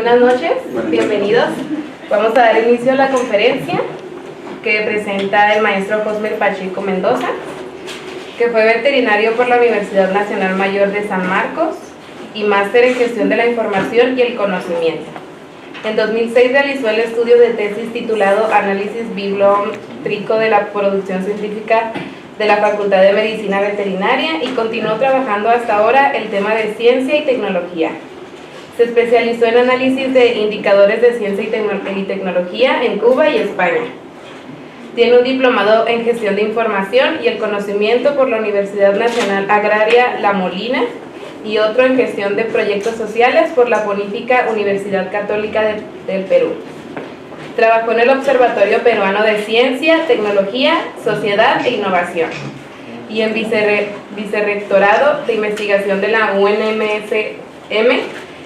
Buenas noches, bienvenidos. Vamos a dar inicio a la conferencia que presenta el maestro Cosmer Pacheco Mendoza, que fue veterinario por la Universidad Nacional Mayor de San Marcos y máster en gestión de la información y el conocimiento. En 2006 realizó el estudio de tesis titulado Análisis bibliométrico de la producción científica de la Facultad de Medicina Veterinaria y continuó trabajando hasta ahora el tema de ciencia y tecnología. Se especializó en análisis de indicadores de ciencia y tecnología en Cuba y España. Tiene un diplomado en gestión de información y el conocimiento por la Universidad Nacional Agraria La Molina y otro en gestión de proyectos sociales por la Pontificia Universidad Católica del Perú. Trabajó en el Observatorio Peruano de Ciencia, Tecnología, Sociedad e Innovación y en Vicerrectorado de Investigación de la UNMSM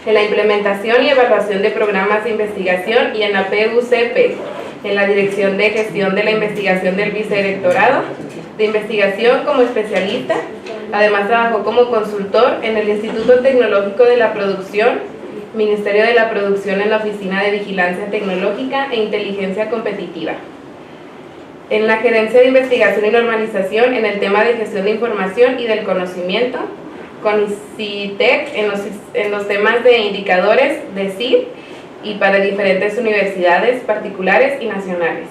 en la implementación y evaluación de programas de investigación y en la PUCP, en la Dirección de Gestión de la Investigación del Vicerrectorado de Investigación como especialista. Además trabajó como consultor en el Instituto Tecnológico de la Producción, Ministerio de la Producción en la Oficina de Vigilancia Tecnológica e Inteligencia Competitiva. En la Gerencia de Investigación y Normalización en el tema de gestión de información y del conocimiento, con CITEC en los temas de indicadores de CID y para diferentes universidades particulares y nacionales.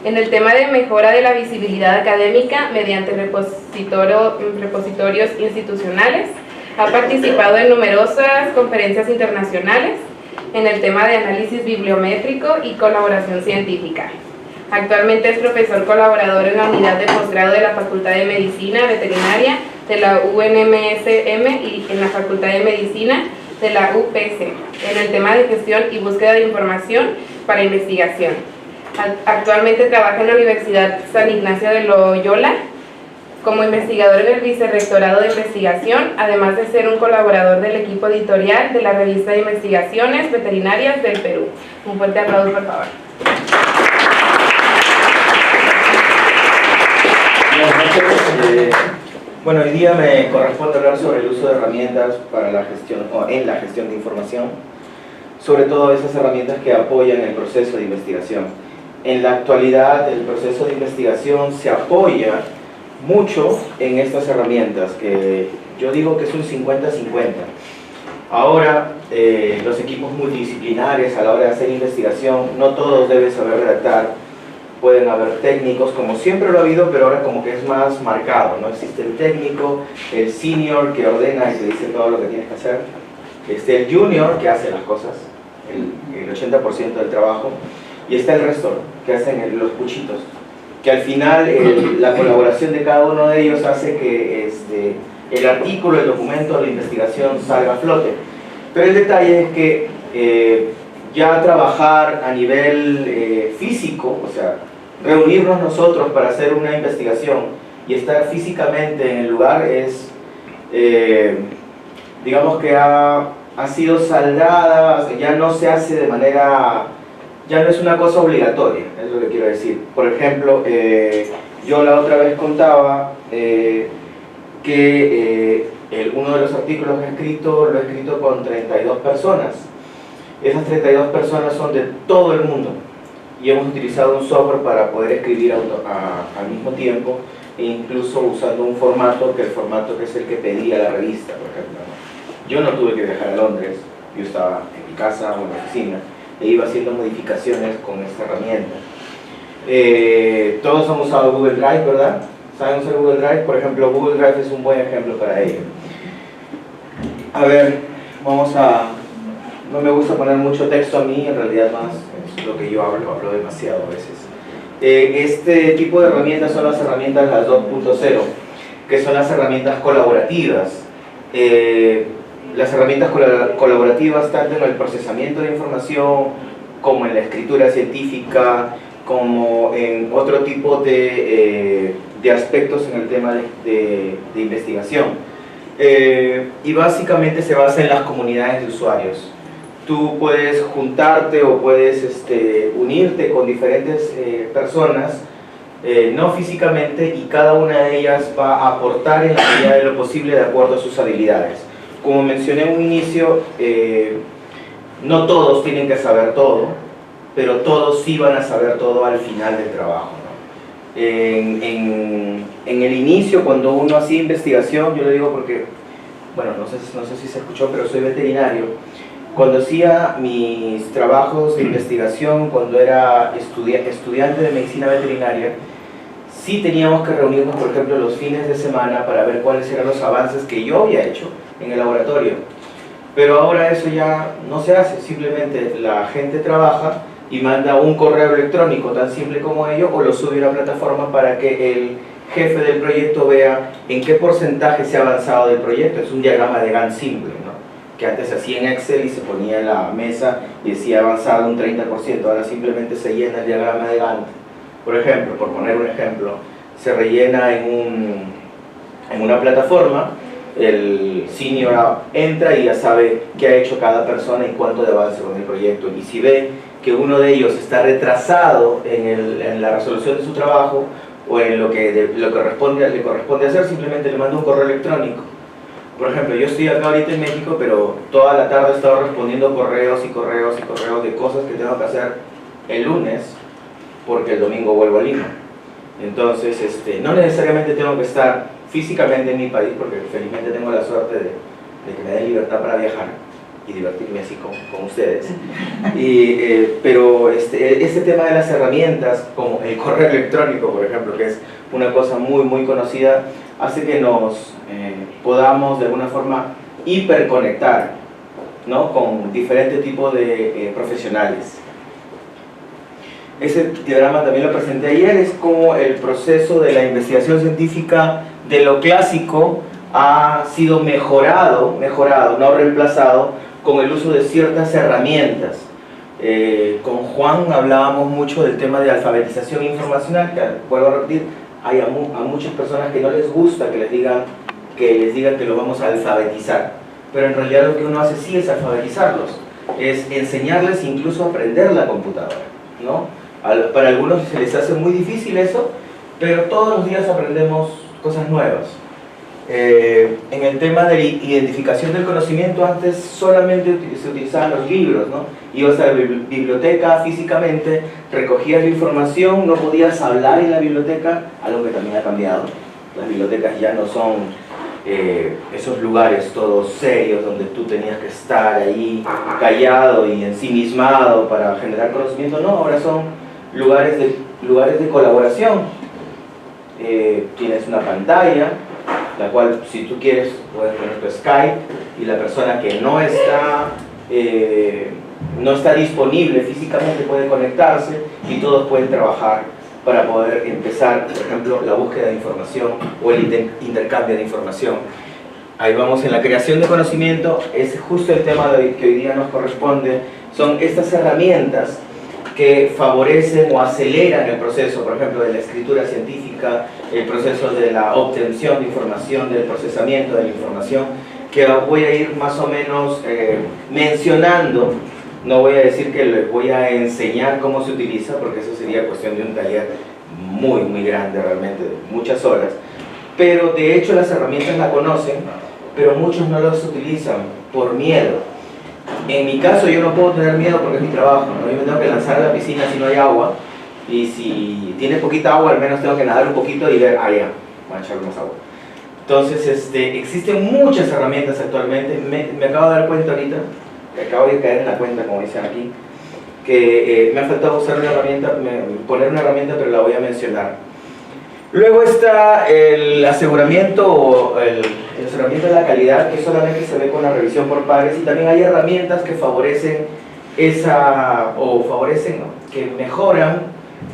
En el tema de mejora de la visibilidad académica mediante repositorios institucionales, ha participado en numerosas conferencias internacionales en el tema de análisis bibliométrico y colaboración científica. Actualmente es profesor colaborador en la unidad de posgrado de la Facultad de Medicina Veterinaria de la UNMSM y en la Facultad de Medicina de la UPC, en el tema de gestión y búsqueda de información para investigación. Actualmente trabaja en la Universidad San Ignacio de Loyola como investigador en el Vicerrectorado de Investigación, además de ser un colaborador del equipo editorial de la revista de Investigaciones Veterinarias del Perú. Un fuerte aplauso, por favor. Bueno, hoy día me corresponde hablar sobre el uso de herramientas para la gestión, o en la gestión de información, sobre todo esas herramientas que apoyan el proceso de investigación. En la actualidad, el proceso de investigación se apoya mucho en estas herramientas, que yo digo que es un 50-50. Ahora, los equipos multidisciplinares a la hora de hacer investigación, no todos deben saber redactar, pueden haber técnicos, como siempre lo ha habido, pero ahora como que es más marcado, ¿no? Existe el técnico, el senior que ordena y te dice todo lo que tienes que hacer, el junior que hace las cosas, el 80% del trabajo, y está el resto, que hacen los puchitos, que al final la colaboración de cada uno de ellos hace que el artículo, el documento, la investigación salga a flote. Pero el detalle es que ya trabajar a nivel físico, o sea, reunirnos nosotros para hacer una investigación y estar físicamente en el lugar es, digamos que ha sido saldada, ya no se hace de manera, ya no es una cosa obligatoria, es lo que quiero decir. Por ejemplo, yo la otra vez contaba que uno de los artículos que he escrito, lo he escrito con 32 personas. Esas 32 personas son de todo el mundo y hemos utilizado un software para poder escribir al mismo tiempo e incluso usando un formato que es el que pedía la revista, por ejemplo. Yo no tuve que viajar a Londres, yo estaba en mi casa o en la oficina e iba haciendo modificaciones con esta herramienta. Todos han usado Google Drive, ¿verdad? ¿Saben usar Google Drive? Por ejemplo, Google Drive es un buen ejemplo para ello. A ver, no me gusta poner mucho texto a mí, en realidad más es lo que yo hablo demasiado a veces. Este tipo de herramientas son las herramientas las 2.0, que son las herramientas colaborativas. Las herramientas colaborativas tanto en el procesamiento de información, como en la escritura científica, como en otro tipo de aspectos en el tema de investigación. Y básicamente se basa en las comunidades de usuarios. Tú puedes juntarte o puedes unirte con diferentes personas, no físicamente, y cada una de ellas va a aportar en la medida de lo posible de acuerdo a sus habilidades. Como mencioné en un inicio, no todos tienen que saber todo, pero todos sí van a saber todo al final del trabajo, ¿no? En el inicio, cuando uno hacía investigación, yo le digo porque, bueno, no sé si se escuchó, pero soy veterinario. Cuando hacía mis trabajos de investigación, cuando era estudiante de medicina veterinaria, sí teníamos que reunirnos, por ejemplo, los fines de semana para ver cuáles eran los avances que yo había hecho en el laboratorio. Pero ahora eso ya no se hace, simplemente la gente trabaja y manda un correo electrónico tan simple como ello, o lo sube a una plataforma para que el jefe del proyecto vea en qué porcentaje se ha avanzado del proyecto. Es un diagrama de Gantt simple, ¿no? Que antes se hacía en Excel y se ponía en la mesa y decía avanzado un 30%, ahora simplemente se llena el diagrama de Gantt. Por ejemplo, por poner un ejemplo, se rellena en una plataforma, el senior entra y ya sabe qué ha hecho cada persona y cuánto de avance con el proyecto. Y si ve que uno de ellos está retrasado en la resolución de su trabajo o en lo que le corresponde hacer, simplemente le manda un correo electrónico. Por ejemplo, yo estoy acá ahorita en México, pero toda la tarde he estado respondiendo correos y correos y correos de cosas que tengo que hacer el lunes, porque el domingo vuelvo a Lima. Entonces, no necesariamente tengo que estar físicamente en mi país, porque felizmente tengo la suerte de que me den libertad para viajar y divertirme así con ustedes. Pero este tema de las herramientas, como el correo electrónico, por ejemplo, que es una cosa muy, muy conocida, hace que nos podamos de alguna forma hiperconectar, ¿no? Con diferentes tipos de profesionales. Ese diagrama también lo presenté ayer, es como el proceso de la investigación científica de lo clásico ha sido mejorado, no reemplazado, con el uso de ciertas herramientas. Con Juan hablábamos mucho del tema de alfabetización informacional, que vuelvo a repetir, hay a muchas personas que no les gusta que les digan que lo vamos a alfabetizar, pero en realidad lo que uno hace sí es alfabetizarlos, es enseñarles incluso a aprender la computadora, ¿no? Para algunos se les hace muy difícil eso, pero todos los días aprendemos cosas nuevas. En el tema de identificación del conocimiento, antes solamente se utilizaban los libros, ¿no? Ibas a la biblioteca físicamente, recogías la información, no podías hablar en la biblioteca, algo que también ha cambiado. Las bibliotecas ya no son esos lugares todos serios donde tú tenías que estar ahí callado y ensimismado para generar conocimiento. No, ahora son lugares de colaboración. Tienes una pantalla, la cual si tú quieres puedes poner tu Skype y la persona que no está disponible físicamente puede conectarse y todos pueden trabajar para poder empezar, por ejemplo, la búsqueda de información o el intercambio de información. Ahí vamos en la creación de conocimiento, es justo el tema que hoy día nos corresponde, son estas herramientas que favorecen o aceleran el proceso, por ejemplo, de la escritura científica, el proceso de la obtención de información, del procesamiento de la información, que voy a ir más o menos mencionando. No voy a decir que les voy a enseñar cómo se utiliza, porque eso sería cuestión de un taller muy, muy grande realmente, de muchas horas. Pero de hecho las herramientas la conocen, pero muchos no las utilizan por miedo. En mi caso yo no puedo tener miedo porque es mi trabajo, ¿no? Yo me tengo que lanzar a la piscina si no hay agua, y si tiene poquita agua al menos tengo que nadar un poquito y ver, ya, voy a echar más agua. Entonces existen muchas herramientas actualmente, me acabo de dar cuenta ahorita, acabo de caer en la cuenta, como dicen aquí, que me ha faltado usar una herramienta, poner una herramienta, pero la voy a mencionar. Luego está el aseguramiento o el aseguramiento de la calidad, que solamente se ve con la revisión por pares, y también hay herramientas que favorecen que mejoran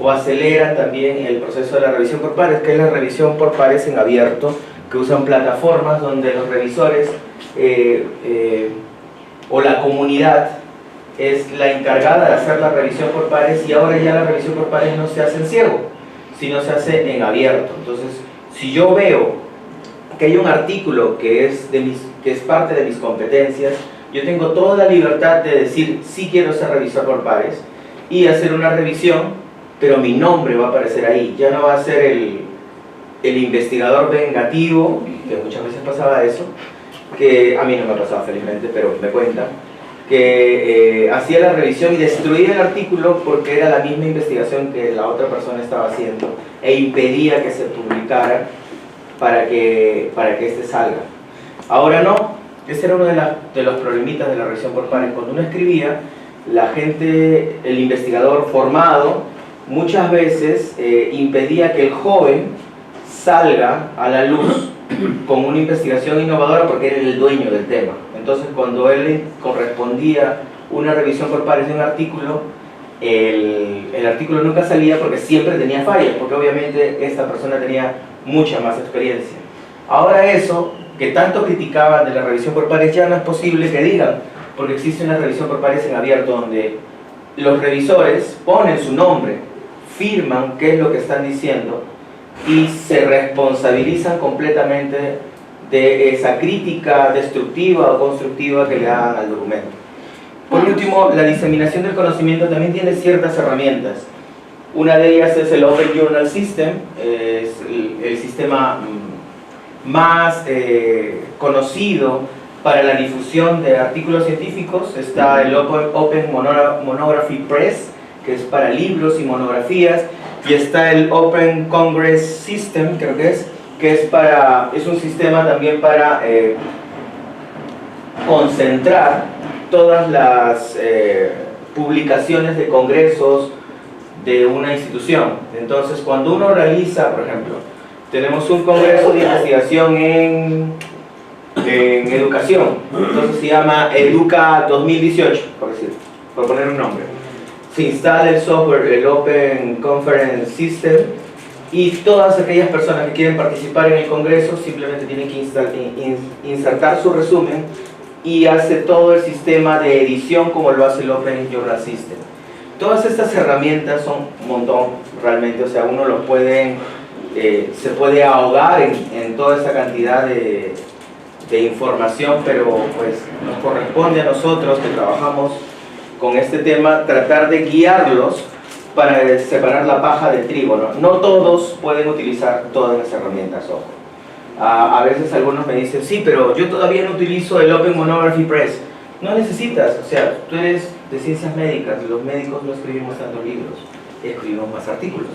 o aceleran también el proceso de la revisión por pares, que es la revisión por pares en abierto, que usan plataformas donde los revisores o la comunidad es la encargada de hacer la revisión por pares, y ahora ya la revisión por pares no se hace en ciego, sino se hace en abierto. Entonces, si yo veo que hay un artículo que es parte de mis competencias, yo tengo toda la libertad de decir sí quiero ser revisor por pares y hacer una revisión, pero mi nombre va a aparecer ahí. Ya no va a ser el investigador vengativo, que muchas veces pasaba eso, que a mí no me ha pasado felizmente, pero me cuentan, que hacía la revisión y destruía el artículo porque era la misma investigación que la otra persona estaba haciendo e impedía que se publicara para que este salga. Ahora no, ese era uno de los problemitas de la revisión por pares. Cuando uno escribía, la gente, el investigador formado, muchas veces impedía que el joven salga a la luz con una investigación innovadora porque era el dueño del tema. Entonces, cuando él correspondía una revisión por pares de un artículo, el artículo nunca salía porque siempre tenía fallas, porque obviamente esta persona tenía mucha más experiencia. Ahora eso, que tanto criticaban de la revisión por pares, ya no es posible que digan, porque existe una revisión por pares en abierto donde los revisores ponen su nombre, firman qué es lo que están diciendo y se responsabilizan completamente de esa crítica destructiva o constructiva que le hagan al documento. Por último, la diseminación del conocimiento también tiene ciertas herramientas. Una de ellas es el Open Journal System, es el sistema más conocido para la difusión de artículos científicos. Está el Open Monography Press, que es para libros y monografías, y está el Open Congress System, creo que es un sistema también para concentrar todas las publicaciones de congresos de una institución. Entonces, cuando uno realiza, por ejemplo, tenemos un congreso de investigación en educación, entonces se llama Educa 2018, por poner un nombre. Se instala el software, el Open Conference System, y todas aquellas personas que quieren participar en el congreso simplemente tienen que insertar su resumen y hace todo el sistema de edición como lo hace el Open Journal System. Todas estas herramientas son un montón realmente, o sea, uno lo puede, se puede ahogar en toda esa cantidad de información, pero pues nos corresponde a nosotros que trabajamos con este tema tratar de guiarlos para separar la paja del trigo, ¿no? No todos pueden utilizar todas las herramientas, ojo. A veces algunos me dicen, sí, pero yo todavía no utilizo el Open Monography Press. No necesitas, o sea, tú eres de ciencias médicas, los médicos no escribimos tantos libros, escribimos más artículos.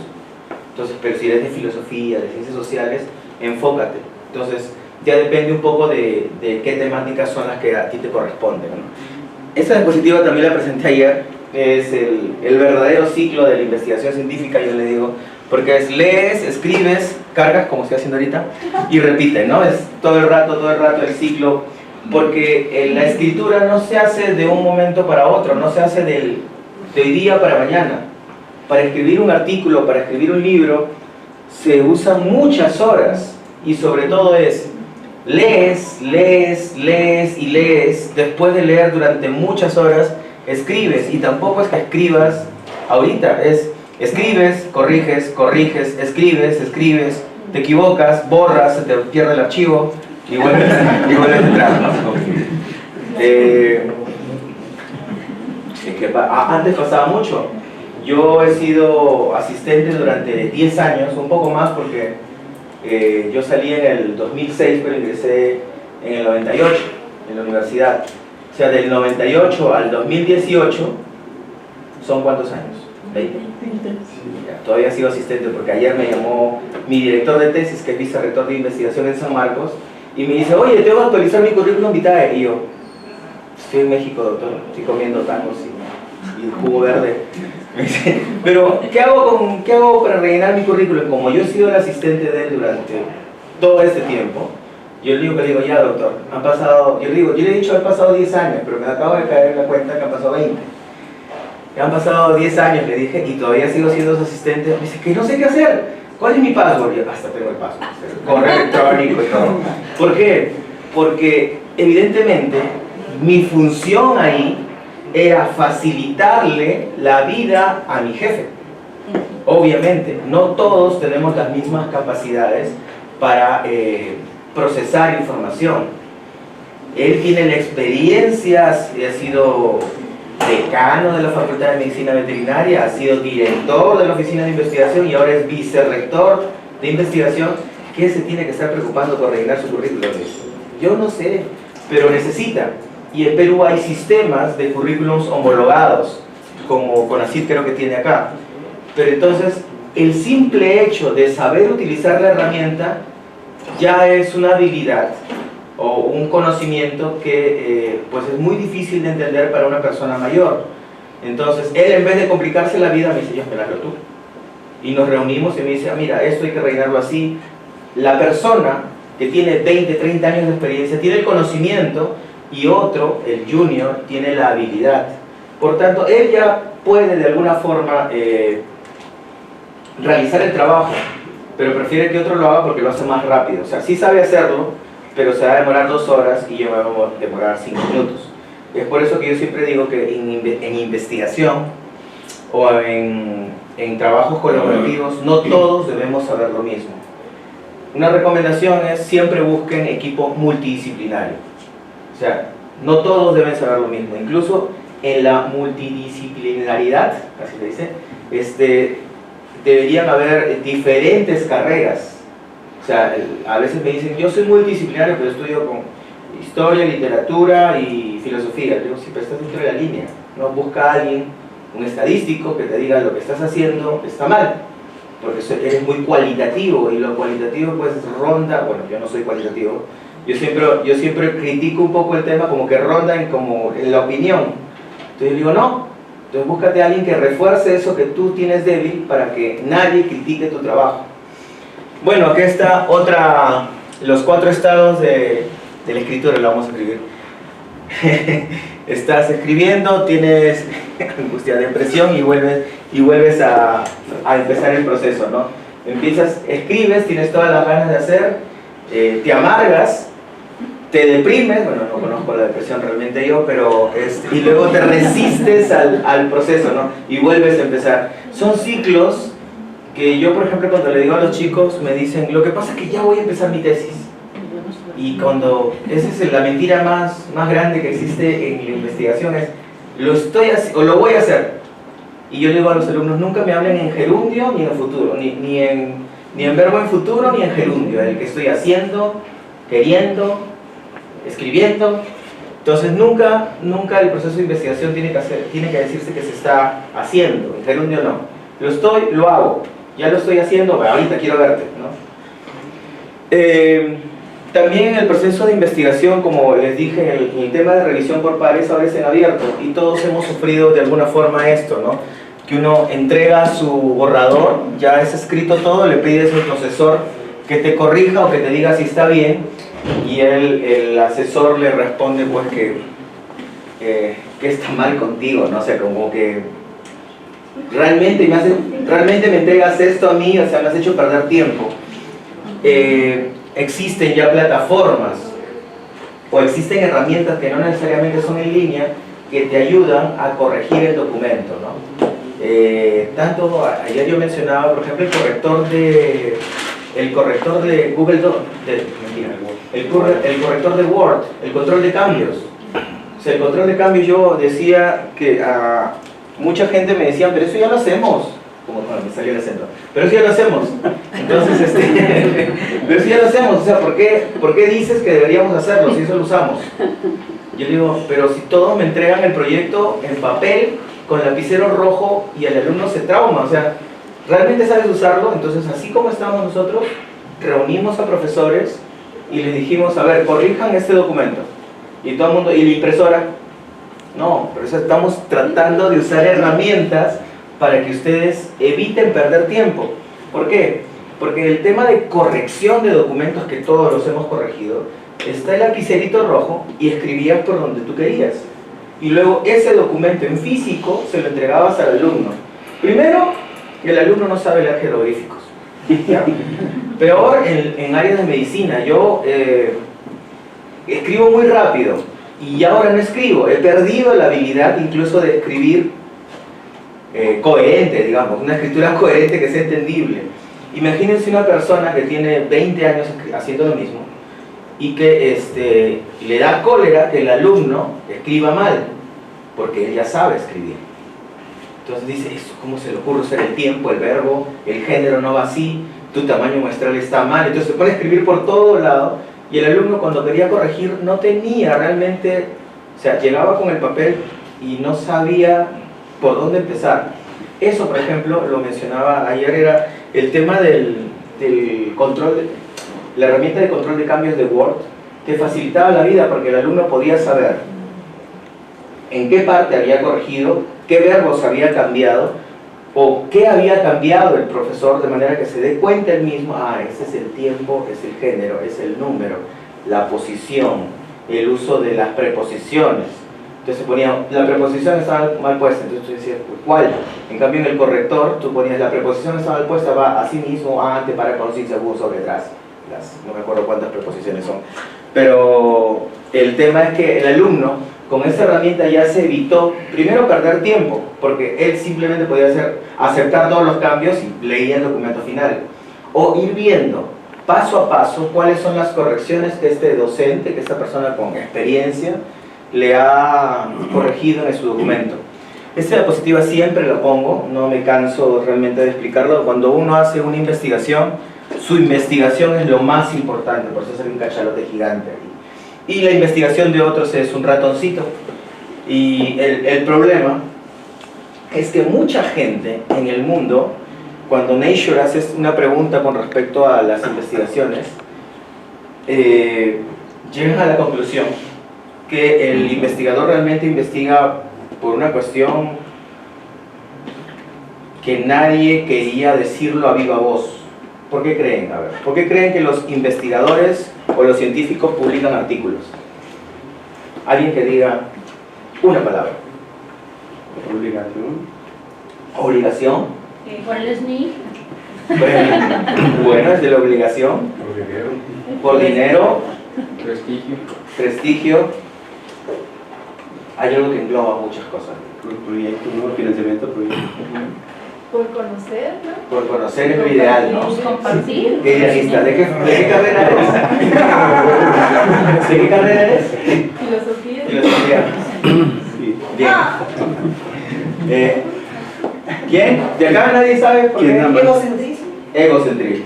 Entonces, pero si eres de filosofía, de ciencias sociales, enfócate. Entonces, ya depende un poco de qué temáticas son las que a ti te corresponden, ¿no? Esta diapositiva también la presenté ayer, es el verdadero ciclo de la investigación científica, yo le digo, porque es lees, escribes, cargas, como estoy haciendo ahorita, y repite, ¿no? Es todo el rato el ciclo, porque la escritura no se hace de un momento para otro, no se hace de hoy día para mañana. Para escribir un artículo, para escribir un libro, se usan muchas horas, y sobre todo es lees, después de leer durante muchas horas, escribes, y tampoco es que escribas ahorita, es escribes, corriges, escribes, te equivocas, borras, se te pierde el archivo y vuelves a entrar, ¿no? Antes pasaba mucho. Yo he sido asistente durante 10 años, un poco más porque yo salí en el 2006, pero ingresé en el 98 en la universidad. O sea, del 98 al 2018, ¿son cuántos años? 20. Todavía sigo asistente porque ayer me llamó mi director de tesis, que es vicerrector de investigación en San Marcos, y me dice, oye, tengo que actualizar mi currículum vitae. Y yo, estoy en México, doctor, estoy comiendo tacos y jugo verde. Me dice, pero ¿qué hago para rellenar mi currículum? Como yo he sido el asistente de él durante todo este tiempo, yo le digo, ya doctor, han pasado, yo le he dicho han pasado 10 años, pero me acabo de caer en la cuenta que han pasado 20. Han pasado 10 años, le dije, y todavía sigo siendo su asistente. Me dice, que no sé qué hacer. ¿Cuál es mi password? Yo, hasta tengo el password, correo electrónico y todo. ¿Por qué? Porque evidentemente mi función ahí era facilitarle la vida a mi jefe. Obviamente, no todos tenemos las mismas capacidades para procesar información. Él tiene la experiencia, ha sido decano de la Facultad de Medicina Veterinaria, ha sido director de la Oficina de Investigación y ahora es vicerrector de investigación. ¿Qué se tiene que estar preocupando por rellenar su currículum? Yo no sé, pero necesita. y en Perú hay sistemas de currículums homologados, como CONACYT creo que tiene acá. Pero entonces, el simple hecho de saber utilizar la herramienta ya es una habilidad o un conocimiento que pues es muy difícil de entender para una persona mayor. Entonces, él en vez de complicarse la vida, me dice, yo me la hago tú. Y nos reunimos y me dice, mira, esto hay que rellenarlo así. La persona que tiene 20, 30 años de experiencia tiene el conocimiento y otro, el junior, tiene la habilidad. Por tanto, él ya puede de alguna forma realizar el trabajo, pero prefiere que otro lo haga porque lo hace más rápido. O sea, sí sabe hacerlo, pero se va a demorar 2 horas y yo me voy a demorar 5 minutos. Es por eso que yo siempre digo que en investigación o en trabajos colaborativos no todos debemos saber lo mismo. Una recomendación es siempre busquen equipo multidisciplinario. O sea, no todos deben saber lo mismo. Incluso en la multidisciplinaridad, así se dice, deberían haber diferentes carreras. O sea, a veces me dicen, yo soy multidisciplinario, pero estudio con historia, literatura y filosofía. Digo, sí, pero estás dentro de la línea. No, busca a alguien, un estadístico, que te diga lo que estás haciendo está mal, porque eres muy cualitativo, y lo cualitativo pues ronda, bueno, yo no soy cualitativo, yo siempre critico un poco el tema como que ronda en la opinión. Entonces yo digo, no, entonces búscate a alguien que refuerce eso que tú tienes débil para que nadie critique tu trabajo. Bueno, aquí está los 4 estados de la escritura, lo vamos a escribir. Estás escribiendo, tienes angustia, depresión y vuelves a empezar el proceso, ¿no? Escribes, tienes todas las ganas de hacer, te amargas, te deprimes, bueno, no conozco la depresión realmente yo, pero y luego te resistes al proceso, ¿no? Y vuelves a empezar. Son ciclos que yo, por ejemplo, cuando le digo a los chicos, me dicen, lo que pasa es que ya voy a empezar mi tesis. Y esa es la mentira más grande que existe en la investigación, es, lo voy a hacer. Y yo le digo a los alumnos, nunca me hablen en gerundio ni en futuro, ni en verbo en futuro ni en gerundio, el que estoy haciendo, queriendo, escribiendo. Entonces nunca el proceso de investigación tiene que decirse que se está haciendo, en gerundio no. Lo hago, ya lo estoy haciendo, ahorita quiero verte, ¿no? También el proceso de investigación, como les dije, el tema de revisión por pares ahora es en abierto y todos hemos sufrido de alguna forma esto, ¿no? Que uno entrega su borrador, ya es escrito todo, le pides al profesor que te corrija o que te diga si está bien y el asesor le responde pues que está mal contigo, ¿no? O sea, como que realmente me entregas esto a mí, o sea, me has hecho perder tiempo. Existen ya plataformas o existen herramientas que no necesariamente son en línea que te ayudan a corregir el documento, ¿no? Ayer yo mencionaba, por ejemplo, el corrector de Google Docs, el corrector de Word, el control de cambios. O sea, el control de cambios, yo decía que a mucha gente me decían, pero eso ya lo hacemos. Como me salió el acento, pero eso ya lo hacemos. Entonces, pero eso ya lo hacemos, o sea, ¿por qué dices que deberíamos hacerlo si eso lo usamos? Yo digo, pero si todos me entregan el proyecto en papel, con lapicero rojo, y el alumno se trauma, o sea, ¿realmente sabes usarlo? Entonces, así como estamos nosotros, reunimos a profesores y les dijimos, a ver, corrijan este documento. Y todo el mundo, ¿y la impresora? No, pero eso estamos tratando de usar herramientas para que ustedes eviten perder tiempo. ¿Por qué? Porque el tema de corrección de documentos, que todos los hemos corregido, está el lapicerito rojo y escribías por donde tú querías. Y luego ese documento en físico se lo entregabas al alumno. Primero, el alumno no sabe leer jeroglíficos. ¿Ya? Peor en áreas de medicina. Yo escribo muy rápido y ahora no escribo. He perdido la habilidad incluso de escribir coherente, digamos, una escritura coherente que sea entendible. Imagínense una persona que tiene 20 años haciendo lo mismo y que le da cólera que el alumno escriba mal, porque él ya sabe escribir. Entonces dice, ¿cómo se le ocurre usar el tiempo, el verbo, el género no va así, tu tamaño muestral está mal? Entonces se pone a escribir por todo lado y el alumno, cuando quería corregir, no tenía realmente O sea, llegaba con el papel y no sabía por dónde empezar. Eso, por ejemplo, lo mencionaba ayer, era el tema del control, la herramienta de control de cambios de Word, que facilitaba la vida porque el alumno podía saber en qué parte había corregido, qué verbos había cambiado, o qué había cambiado el profesor, de manera que se dé cuenta él mismo, ese es el tiempo, es el género, es el número, la posición, el uso de las preposiciones. Entonces ponía, la preposición estaba mal puesta, entonces tú decías, ¿cuál? En cambio en el corrector, tú ponías, la preposición está mal puesta, va así mismo, ante, para, con, sin, según, sobre, tras. No me acuerdo cuántas preposiciones son. Pero el tema es que el alumno, con esta herramienta ya se evitó, primero, perder tiempo, porque él simplemente podía aceptar todos los cambios y leía el documento final. O ir viendo, paso a paso, cuáles son las correcciones que este docente, que esta persona con experiencia, le ha corregido en su documento. Esta diapositiva siempre la pongo, no me canso realmente de explicarlo. Cuando uno hace una investigación, su investigación es lo más importante, por eso es un cachalote gigante ahí. Y la investigación de otros es un ratoncito. Y el problema es que mucha gente en el mundo, cuando Nature hace una pregunta con respecto a las investigaciones, llegan a la conclusión que el investigador realmente investiga por una cuestión que nadie quería decirlo a viva voz. ¿Por qué creen? A ver, ¿por qué creen que los investigadores o los científicos publican artículos? Alguien que diga una palabra. Obligación. ¿Obligación? ¿Cuál es mi? Bueno, es de la obligación. Por dinero. Prestigio. Prestigio. Hay algo que engloba muchas cosas. Por proyecto, ¿no? Financiamiento, proyecto. Por conocer, ¿no? Por conocer es lo ideal, ¿no? Compartir. ¿Qué idealista? ¿De qué carrera eres? ¿De qué carrera eres? Filosofía. Filosofía. Sí. Bien. ¿Quién? ¿De acá nadie sabe por qué? Egocentrismo. Egocentrismo.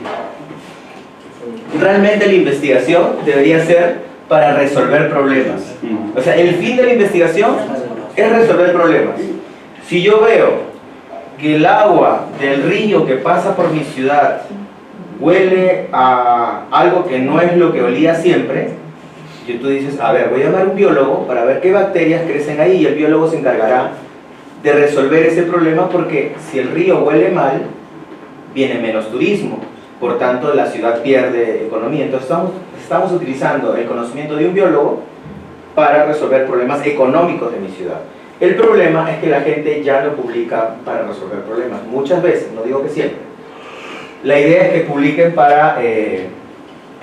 Realmente la investigación debería ser para resolver problemas. O sea, el fin de la investigación es resolver problemas. Si yo veo que el agua del río que pasa por mi ciudad huele a algo que no es lo que olía siempre, y tú dices, a ver, voy a llamar a un biólogo para ver qué bacterias crecen ahí, y el biólogo se encargará de resolver ese problema, porque si el río huele mal, viene menos turismo, por tanto la ciudad pierde economía. Entonces estamos utilizando el conocimiento de un biólogo para resolver problemas económicos de mi ciudad. El problema es que la gente ya no publica para resolver problemas, muchas veces, no digo que siempre. La idea es que publiquen para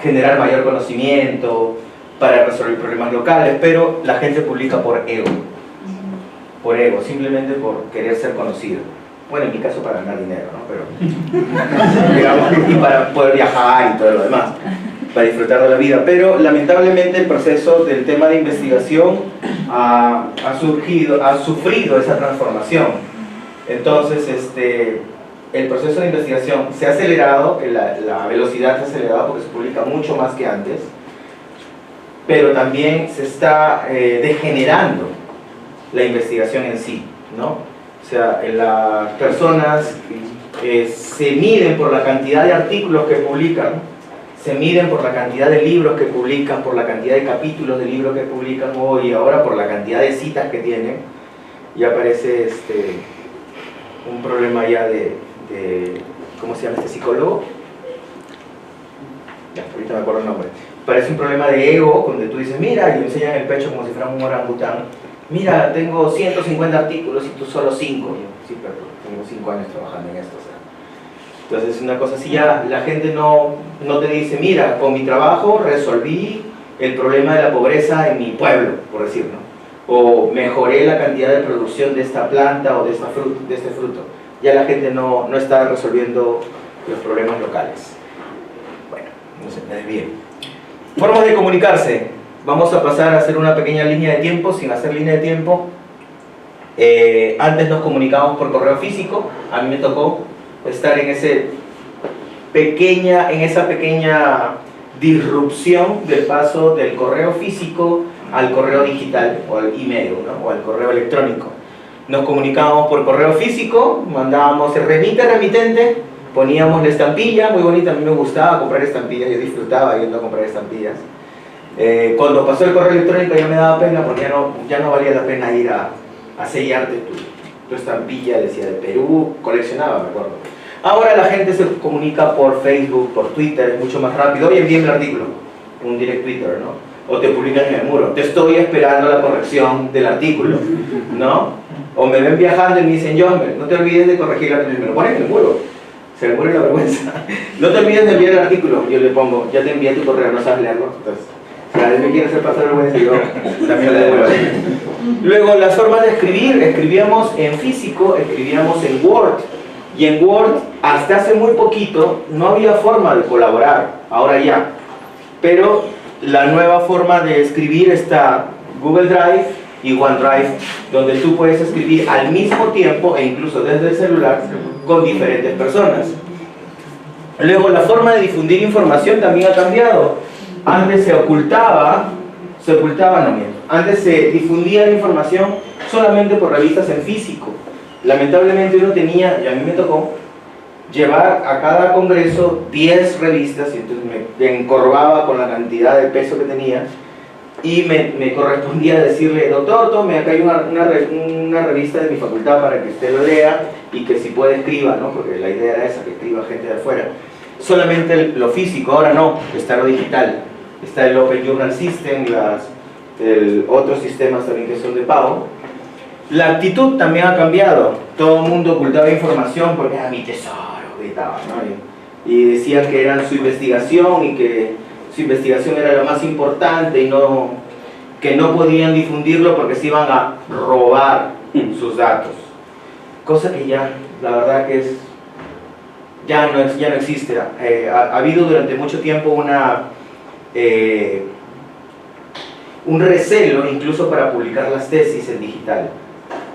generar mayor conocimiento, para resolver problemas locales, pero la gente publica por ego, simplemente por querer ser conocido. Bueno, en mi caso para ganar dinero, ¿no? Pero, digamos, y para poder viajar y todo lo demás, para disfrutar de la vida. Pero lamentablemente el proceso del tema de investigación ha sufrido esa transformación. Entonces, el proceso de investigación se ha acelerado, la velocidad se ha acelerado porque se publica mucho más que antes, pero también se está degenerando la investigación en sí, ¿no? O sea, las personas se miden por la cantidad de artículos que publican, se miden por la cantidad de libros que publican, por la cantidad de capítulos de libros que publican, y ahora por la cantidad de citas que tienen. Y aparece un problema ya de ¿cómo se llama este psicólogo? Ya, ahorita me acuerdo el nombre. Parece un problema de ego, donde tú dices, mira, y lo enseñan el pecho como si fuera un orangután. Mira, tengo 150 artículos y tú solo 5. Yo, sí, pero tengo 5 años trabajando en esto. O sea. Entonces es una cosa así, ya la gente no te dice, mira, con mi trabajo resolví el problema de la pobreza en mi pueblo, por decirlo. O mejoré la cantidad de producción de esta planta o de este fruto. Ya la gente no está resolviendo los problemas locales. Bueno, no sé, me desvío. Formas de comunicarse. Vamos a pasar a hacer una pequeña línea de tiempo, sin hacer línea de tiempo. Antes nos comunicábamos por correo físico. A mí me tocó estar en esa pequeña disrupción del paso del correo físico al correo digital o al email, ¿no? O al correo electrónico. Nos comunicábamos por correo físico, mandábamos el remitente, poníamos la estampilla, muy bonita, a mí me gustaba comprar estampillas, yo disfrutaba yendo a comprar estampillas. Cuando pasó el correo electrónico ya me daba pena porque ya no valía la pena ir a sellarte tu estampilla, decía de Perú, coleccionaba, me acuerdo. Ahora la gente se comunica por Facebook, por Twitter, es mucho más rápido. Oye, envíame el artículo, un direct Twitter, ¿no? O te publican en el muro, te estoy esperando la corrección del artículo, ¿no? O me ven viajando y me dicen, John, no te olvides de corregir el artículo, me lo ponen en el muro, se me muere la vergüenza. No te olvides de enviar el artículo, yo le pongo, ya te envié tu correo, no sabes leerlo, entonces, si alguien me quiere hacer pasar vergüenza, yo también le devuelvo. Luego, las formas de escribir, escribíamos en físico, escribíamos en Word, y en Word, hasta hace muy poquito, no había forma de colaborar, ahora ya. Pero la nueva forma de escribir está Google Drive y OneDrive, donde tú puedes escribir al mismo tiempo, e incluso desde el celular, con diferentes personas. Luego, la forma de difundir información también ha cambiado. Antes antes se difundía la información solamente por revistas en físico. Lamentablemente uno tenía, y a mí me tocó, llevar a cada congreso 10 revistas, y entonces me encorvaba con la cantidad de peso que tenía, y me correspondía decirle, doctor, tome, acá hay una revista de mi facultad para que usted lo lea, y que si puede escriba, ¿no? Porque la idea era esa, que escriba gente de afuera. Solamente lo físico, ahora no, está lo digital. Está el Open Journal System, otros sistemas también que son de pago. La actitud también ha cambiado. Todo el mundo ocultaba información porque era mi tesoro, gritaba, ¿no? Y decían que era su investigación y que su investigación era lo más importante y que no podían difundirlo porque se iban a robar sus datos. Cosa que ya, la verdad que ya no existe. Ha habido durante mucho tiempo un recelo incluso para publicar las tesis en digital,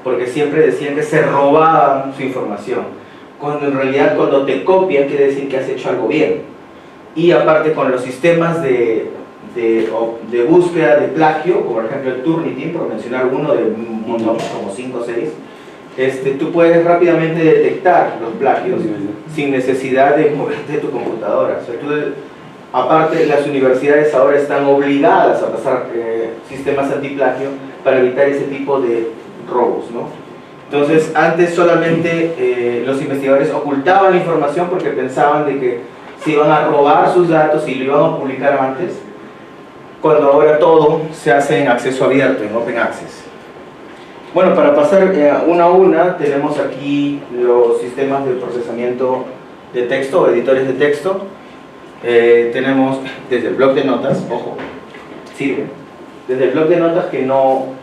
porque siempre decían que se robaban su información, cuando en realidad cuando te copian quiere decir que has hecho algo bien. Y aparte con los sistemas de búsqueda de plagio, como por ejemplo el Turnitin, por mencionar uno de un montón, como 5 o 6, tú puedes rápidamente detectar los plagios sin necesidad de moverte de tu computadora. O sea, aparte, las universidades ahora están obligadas a pasar sistemas antiplagio para evitar ese tipo de robos, ¿no? Entonces, antes solamente los investigadores ocultaban la información porque pensaban de que se iban a robar sus datos y lo iban a publicar antes, cuando ahora todo se hace en acceso abierto, en Open Access. Bueno, para pasar una a una, tenemos aquí los sistemas de procesamiento de texto o editores de texto. Tenemos desde el bloc de notas, ojo, sirve, desde el bloc de notas que no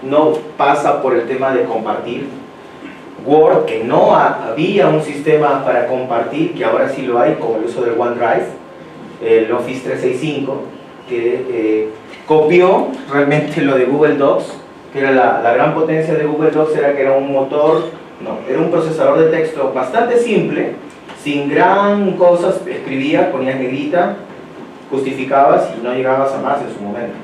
pasa por el tema de compartir, Word, que no había un sistema para compartir, que ahora sí lo hay con el uso del OneDrive, el Office 365, que copió realmente lo de Google Docs, que era la gran potencia de Google Docs, era que era un era un procesador de texto bastante simple, sin gran cosas, escribías, ponías negrita, justificabas y no llegabas a más en su momento.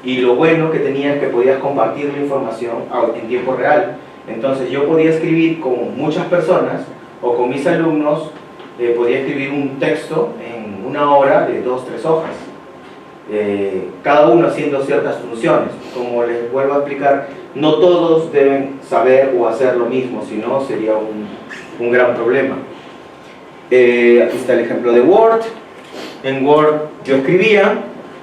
Y lo bueno que tenía es que podías compartir la información en tiempo real. Entonces yo podía escribir con muchas personas o con mis alumnos, podía escribir un texto en 1 hora de 2 o 3 hojas. Cada uno haciendo ciertas funciones. Como les vuelvo a explicar, no todos deben saber o hacer lo mismo, si no sería un gran problema. Aquí está el ejemplo de Word. En Word yo escribía,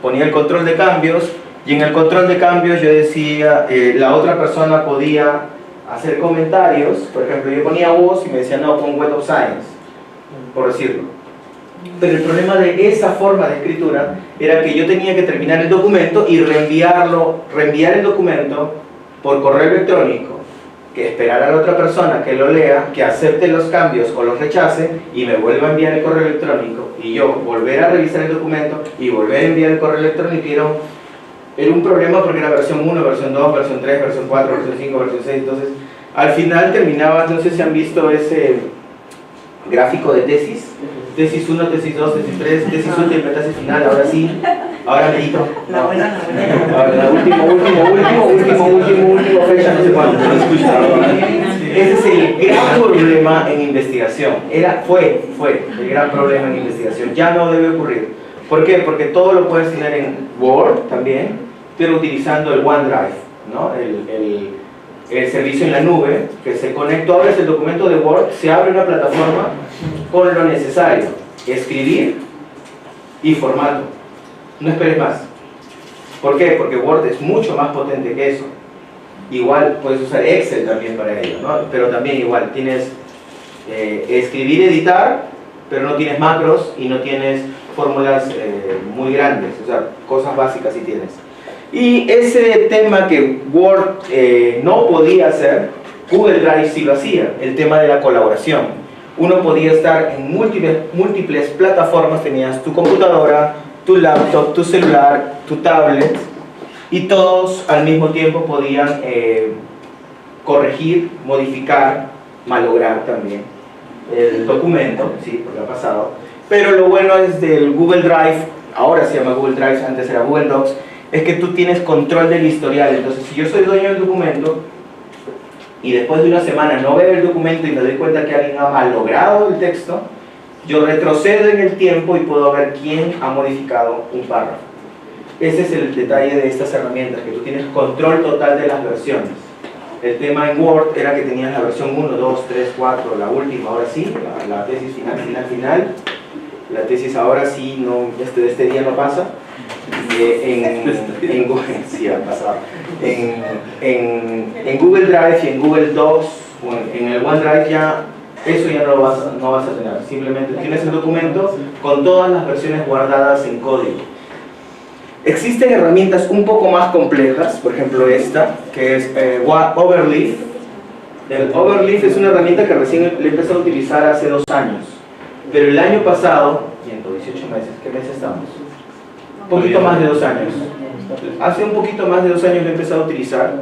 ponía el control de cambios, y en el control de cambios yo decía, la otra persona podía hacer comentarios. Por ejemplo, yo ponía voz y me decía, no, pon Web of Science, por decirlo. Pero el problema de esa forma de escritura era que yo tenía que terminar el documento y reenviar el documento por correo electrónico, que esperar a la otra persona que lo lea, que acepte los cambios o los rechace y me vuelva a enviar el correo electrónico, y yo volver a revisar el documento y volver a enviar el correo electrónico. Era un problema porque era versión 1, versión 2, versión 3, versión 4, versión 5, versión 6. Entonces al final terminaba, no sé si han visto ese gráfico de tesis, tesis 1, tesis 2, tesis 3, tesis última, tesis final, ahora sí, ahora medito. La buena. Ahora, la última fecha, no sé cuándo, no escucha. Ese es el gran problema en investigación. Fue el gran problema en investigación. Ya no debe ocurrir. ¿Por qué? Porque todo lo puedes tener en Word también, pero utilizando el OneDrive, ¿no? El servicio en la nube, que se conecta, abres el documento de Word, se abre una plataforma con lo necesario, escribir y formato. No esperes más. ¿Por qué? Porque Word es mucho más potente que eso. Igual puedes usar Excel también para ello, ¿no? Pero también igual tienes escribir y editar, pero no tienes macros y no tienes fórmulas muy grandes, o sea, cosas básicas sí tienes. Y ese tema que Word no podía hacer, Google Drive sí lo hacía, el tema de la colaboración. Uno podía estar en múltiples plataformas, tenías tu computadora, tu laptop, tu celular, tu tablet, y todos al mismo tiempo podían corregir, modificar, malograr también el documento, sí, porque ha pasado. Pero lo bueno es del Google Drive, ahora se llama Google Drive, antes era Google Docs, es que tú tienes control del historial. Entonces, si yo soy dueño del documento y después de una semana no veo el documento y me doy cuenta que alguien ha malogrado el texto, yo retrocedo en el tiempo y puedo ver quién ha modificado un párrafo. Ese es el detalle de estas herramientas, que tú tienes control total de las versiones. El tema en Word era que tenías la versión 1, 2, 3, 4, la última, ahora sí, la tesis final. La tesis ahora sí, no, este día no pasa. En Google Drive y en Google Docs, en el OneDrive ya, eso ya no vas a tener. Simplemente tienes el documento con todas las versiones guardadas en código. Existen herramientas un poco más complejas, por ejemplo esta, que es Overleaf. El Overleaf es una herramienta que recién le empecé a utilizar hace 2 años. Pero el año pasado, 118 meses, ¿qué mes estamos? Un poquito más de 2 años. Hace un poquito más de 2 años lo he empezado a utilizar.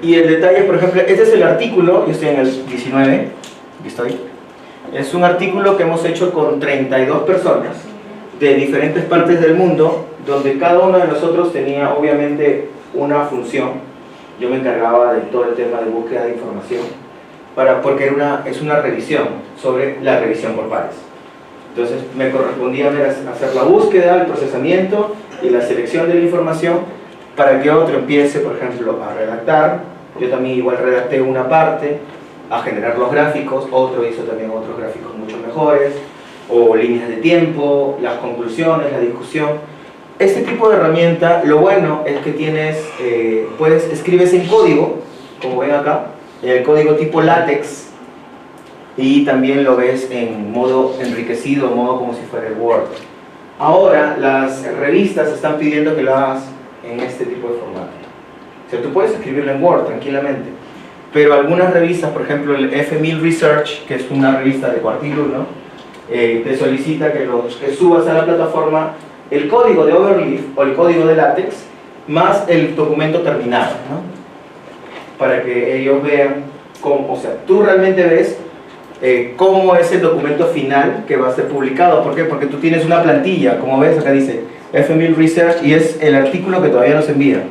Y el detalle, por ejemplo, este es el artículo, yo estoy en el 19, aquí estoy. Es un artículo que hemos hecho con 32 personas de diferentes partes del mundo, donde cada uno de nosotros tenía obviamente una función. Yo me encargaba de todo el tema de búsqueda de información, porque es una revisión sobre la revisión por pares. Entonces me correspondía hacer la búsqueda, el procesamiento y la selección de la información para que otro empiece, por ejemplo, a redactar. Yo también igual redacté una parte, a generar los gráficos, otro hizo también otros gráficos mucho mejores, o líneas de tiempo, las conclusiones, la discusión. Este tipo de herramienta, lo bueno es que escribes en código, como ven acá, el código tipo látex, y también lo ves en modo enriquecido, modo como si fuera el Word. Ahora las revistas están pidiendo que lo hagas en este tipo de formato. O sea, tú puedes escribirlo en Word tranquilamente, pero algunas revistas, por ejemplo el F1000 Research, que es una revista de cuartil 1, te solicita que subas a la plataforma el código de Overleaf o el código de látex más el documento terminado, ¿no? Para que ellos vean cómo, o sea, tú realmente ves cómo es el documento final que va a ser publicado. ¿Por qué? Porque tú tienes una plantilla, como ves acá dice F1000 Research, y es el artículo que todavía no se envía.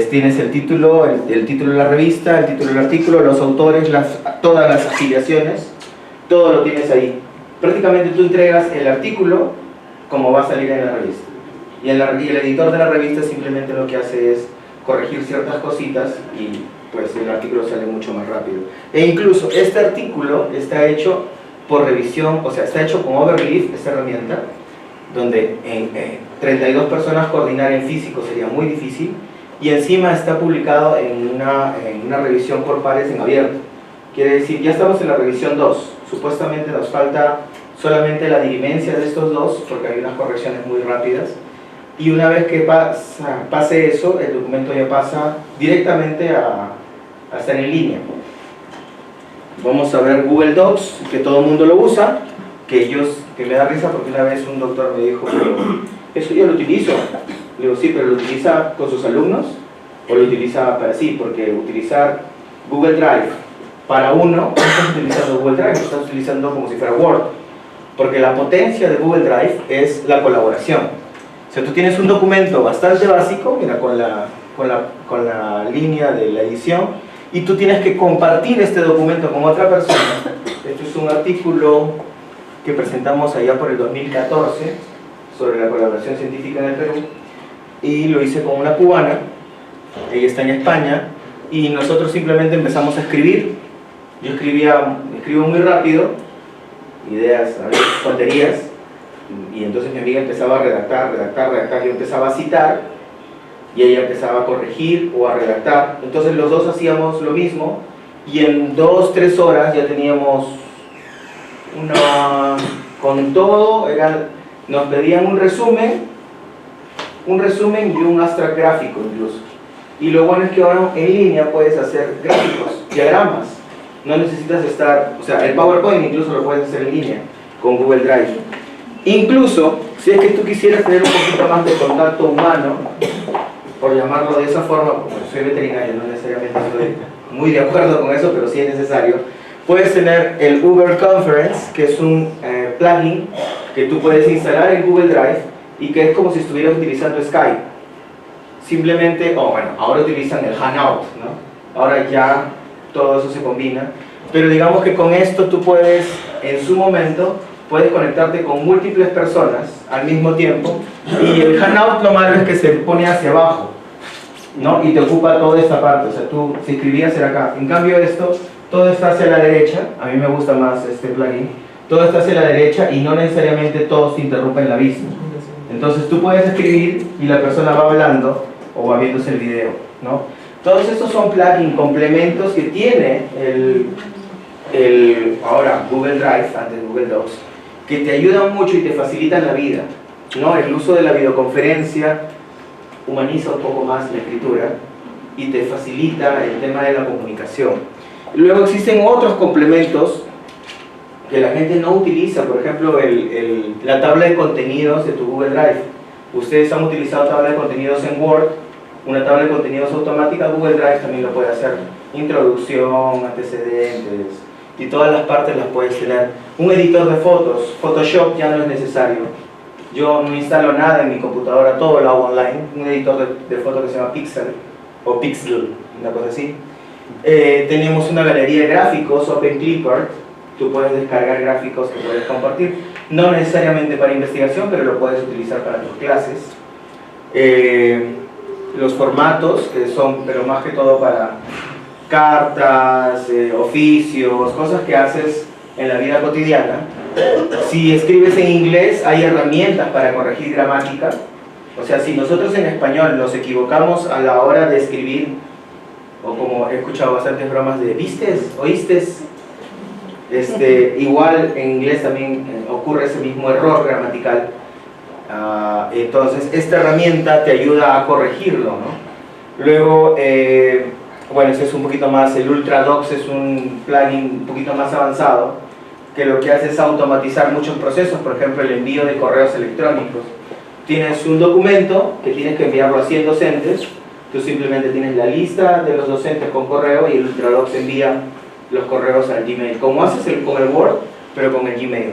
Tienes el título de la revista, el título del artículo, los autores, todas las afiliaciones, todo lo tienes ahí. Prácticamente tú entregas el artículo como va a salir en la revista. Y el editor de la revista simplemente lo que hace es corregir ciertas cositas y pues el artículo sale mucho más rápido. E incluso este artículo está hecho por revisión, o sea, está hecho con Overleaf, esta herramienta, donde 32 personas coordinar en físico sería muy difícil, y encima está publicado en una revisión por pares en abierto. Quiere decir, ya estamos en la revisión 2, supuestamente nos falta solamente la diligencia de estos dos, porque hay unas correcciones muy rápidas, y una vez que pase eso, el documento ya pasa directamente a estar en línea. Vamos a ver Google Docs, que todo el mundo lo usa, que me da risa porque una vez un doctor me dijo, eso yo lo utilizo. Le digo, sí, pero ¿lo utiliza con sus alumnos? ¿O lo utiliza para sí? Porque utilizar Google Drive para uno, no estás utilizando Google Drive, lo estás utilizando como si fuera Word. porque la potencia de Google Drive es la colaboración. O sea, tú tienes un documento bastante básico, mira, con la línea de la edición, y tú tienes que compartir este documento con otra persona. Esto es un artículo que presentamos allá por el 2014 sobre la colaboración científica en el Perú, y lo hice con una cubana. Ella está en España, y nosotros simplemente empezamos a escribir. Yo escribo muy rápido, ideas, a veces tonterías, y entonces mi amiga empezaba a redactar, yo empezaba a citar, y ella empezaba a corregir o a redactar. Entonces los dos hacíamos lo mismo, y en 2-3 horas ya teníamos con todo, nos pedían un resumen y un abstract gráfico incluso. Y lo bueno es que ahora en línea puedes hacer gráficos, diagramas. No necesitas estar, o sea, el PowerPoint incluso lo puedes hacer en línea con Google Drive. Incluso, si es que tú quisieras tener un poquito más de contacto humano, por llamarlo de esa forma, como soy veterinario, no necesariamente estoy muy de acuerdo con eso, pero sí es necesario, puedes tener el Uber Conference, que es un plugin que tú puedes instalar en Google Drive y que es como si estuvieras utilizando Skype. Simplemente, bueno, ahora utilizan el Hangout, ¿no? Ahora ya todo eso se combina, pero digamos que con esto tú puedes, en su momento, puedes conectarte con múltiples personas al mismo tiempo, y el Hangout lo malo es que se pone hacia abajo, ¿no? Y te ocupa toda esta parte, o sea, tú si escribías era acá. En cambio esto, todo está hacia la derecha. A mí me gusta más este plugin. Todo está hacia la derecha y no necesariamente todos te interrumpen la vista. Entonces tú puedes escribir y la persona va hablando o va viéndose el video, ¿no? Todos estos son plugins, complementos que tiene ahora Google Drive, antes Google Docs, que te ayudan mucho y te facilitan la vida, ¿no? El uso de la videoconferencia humaniza un poco más la escritura y te facilita el tema de la comunicación. Luego existen otros complementos que la gente no utiliza, por ejemplo la tabla de contenidos de tu Google Drive. Ustedes han utilizado tabla de contenidos en Word, una tabla de contenidos automática. Google Drive también lo puede hacer. Introducción, antecedentes y todas las partes las puedes tener. Un editor de fotos, Photoshop ya no es necesario. Yo no instalo nada en mi computadora, todo lo hago online. Un editor de fotos que se llama Pixel o Pixel, una cosa así. Tenemos una galería de gráficos, OpenClipper. Tú puedes descargar gráficos que puedes compartir, no necesariamente para investigación, pero lo puedes utilizar para tus clases. Los formatos que son, pero más que todo para cartas, oficios, cosas que haces en la vida cotidiana. Si escribes en inglés, hay herramientas para corregir gramática. O sea, si nosotros en español nos equivocamos a la hora de escribir, o como he escuchado bastantes bromas de ¿vistes? ¿Oístes? Igual en inglés también ocurre ese mismo error gramatical. Entonces esta herramienta te ayuda a corregirlo, ¿no? Luego, bueno, ese es un poquito más, el UltraDocs es un plugin un poquito más avanzado, que lo que hace es automatizar muchos procesos, por ejemplo el envío de correos electrónicos. Tienes un documento que tienes que enviarlo a 100 docentes, tú simplemente tienes la lista de los docentes con correo y el UltraDocs envía los correos al Gmail, como haces con el Word, pero con el Gmail.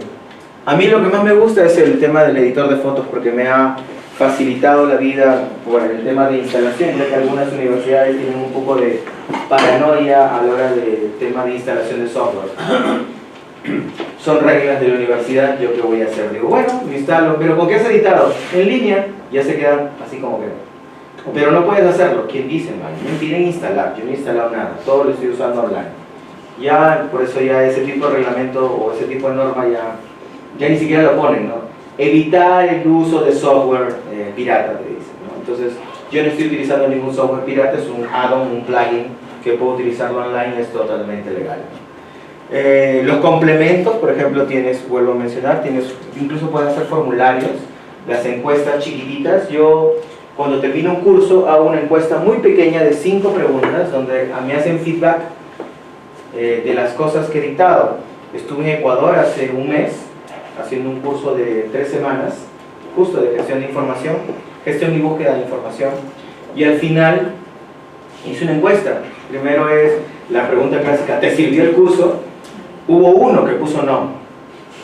A mí lo que más me gusta es el tema del editor de fotos, porque me ha facilitado la vida por el tema de instalación, ya que algunas universidades tienen un poco de paranoia a la hora del tema de instalación de software. Son reglas de la universidad, ¿yo qué voy a hacer? Digo, bueno, lo instalo, pero ¿con qué has editado? En línea, ya se quedan así como que. Pero no puedes hacerlo, ¿quién dice? Me piden instalar, yo no he instalado nada, todo lo estoy usando online. Ya, por eso ya ese tipo de reglamento o ese tipo de norma ya ni siquiera lo ponen, ¿no? Evitar el uso de software pirata, te dicen, ¿no? Entonces, yo no estoy utilizando ningún software pirata, es un add-on, un plugin que puedo utilizarlo online, es totalmente legal. Los complementos, por ejemplo, vuelvo a mencionar, incluso puedes hacer formularios, las encuestas chiquititas. Yo, cuando termino un curso, hago una encuesta muy pequeña de 5 preguntas, donde me hacen feedback de las cosas que he dictado. Estuve en Ecuador hace un mes haciendo un curso de 3 semanas justo de gestión de información, gestión y búsqueda de información, y al final hice una encuesta. Primero es la pregunta clásica: ¿te sirvió el curso? Hubo uno que puso no,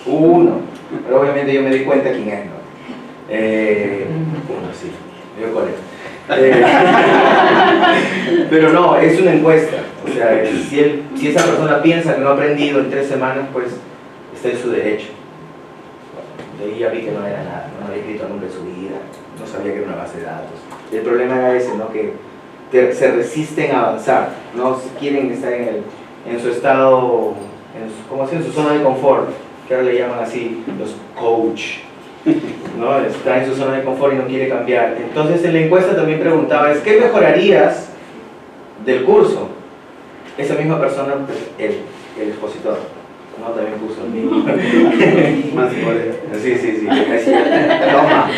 hubo uno. Pero obviamente yo me di cuenta quién es, ¿no? Uno sí, yo colega. Pero no, es una encuesta. O sea, si esa persona piensa que no ha aprendido en 3 semanas, pues está en su derecho. De ahí ya vi que no era nada, no había escrito nunca en su vida, no sabía que era una base de datos. Y el problema era ese, ¿no? Que se resisten a avanzar, no quieren estar en su estado, en su zona de confort, que ahora le llaman así los coach, ¿no? Está en su zona de confort y no quiere cambiar. Entonces en la encuesta también preguntaba, ¿qué mejorarías del curso? Esa misma persona, pues, el expositor, ¿no? También puso el mismo. Más colega. Sí, toma.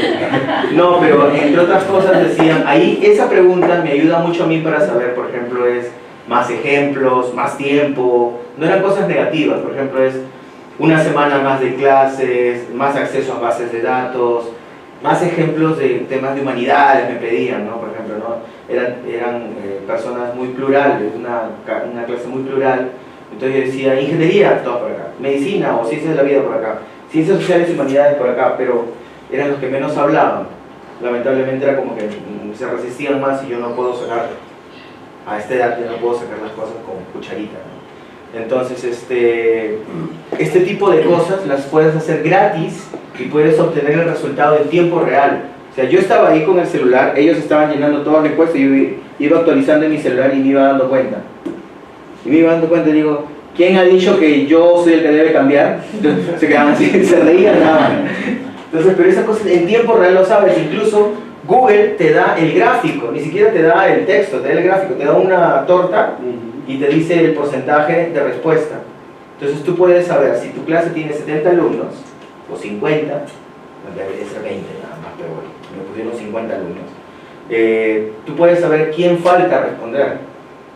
No, pero entre otras cosas decían, ahí esa pregunta me ayuda mucho a mí para saber, por ejemplo, es más ejemplos, más tiempo, no eran cosas negativas, por ejemplo, es una semana más de clases, más acceso a bases de datos, más ejemplos de temas de humanidades me pedían, ¿no? Por ejemplo, ¿no? Eran personas muy plurales, una clase muy plural. Entonces yo decía, ingeniería, todo por acá, medicina o ciencias de la vida por acá, ciencias sociales y humanidades por acá, pero eran los que menos hablaban. Lamentablemente era como que se resistían más y yo no puedo sacar, a esta edad yo no puedo sacar las cosas con cucharita, ¿no? Entonces este tipo de cosas las puedes hacer gratis y puedes obtener el resultado en tiempo real. O sea, yo estaba ahí con el celular, ellos estaban llenando toda la encuesta y yo iba actualizando en mi celular y me iba dando cuenta. Y me iba dando cuenta y digo, ¿quién ha dicho que yo soy el que debe cambiar? Entonces, se quedaban así, se reían nada más. Entonces, pero esas cosas en tiempo real lo sabes. Incluso Google te da el gráfico, ni siquiera te da el texto, te da el gráfico, te da una torta y te dice el porcentaje de respuesta. Entonces tú puedes saber si tu clase tiene 70 alumnos o 50, debería ser 20 nada más, pero bueno, me pusieron 50 alumnos. Tú puedes saber quién falta responder.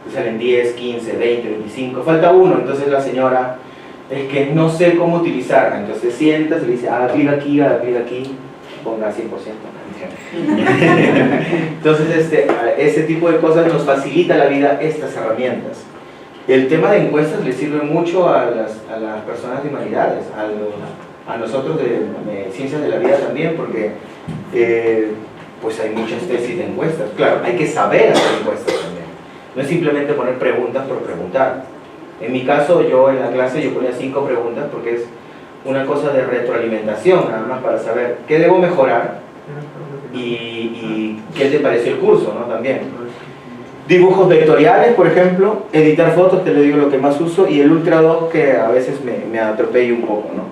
Te salen 10, 15, 20, 25, falta uno, entonces la señora es que no sé cómo utilizarla, entonces sientas y le dice, haga clic aquí, ponga 100%. Entonces ese tipo de cosas nos facilita la vida, estas herramientas. El tema de encuestas le sirve mucho a las personas de humanidades, a nosotros de ciencias de la vida también, porque pues hay muchas tesis de encuestas. Claro, hay que saber hacer encuestas también. No es simplemente poner preguntas por preguntar. En mi caso, yo en la clase yo ponía 5 preguntas porque es una cosa de retroalimentación, nada más para saber qué debo mejorar y qué te pareció el curso, ¿no? También. Dibujos vectoriales, por ejemplo, editar fotos, te le digo lo que más uso, y el Ultra 2 que a veces me atropello un poco, ¿no?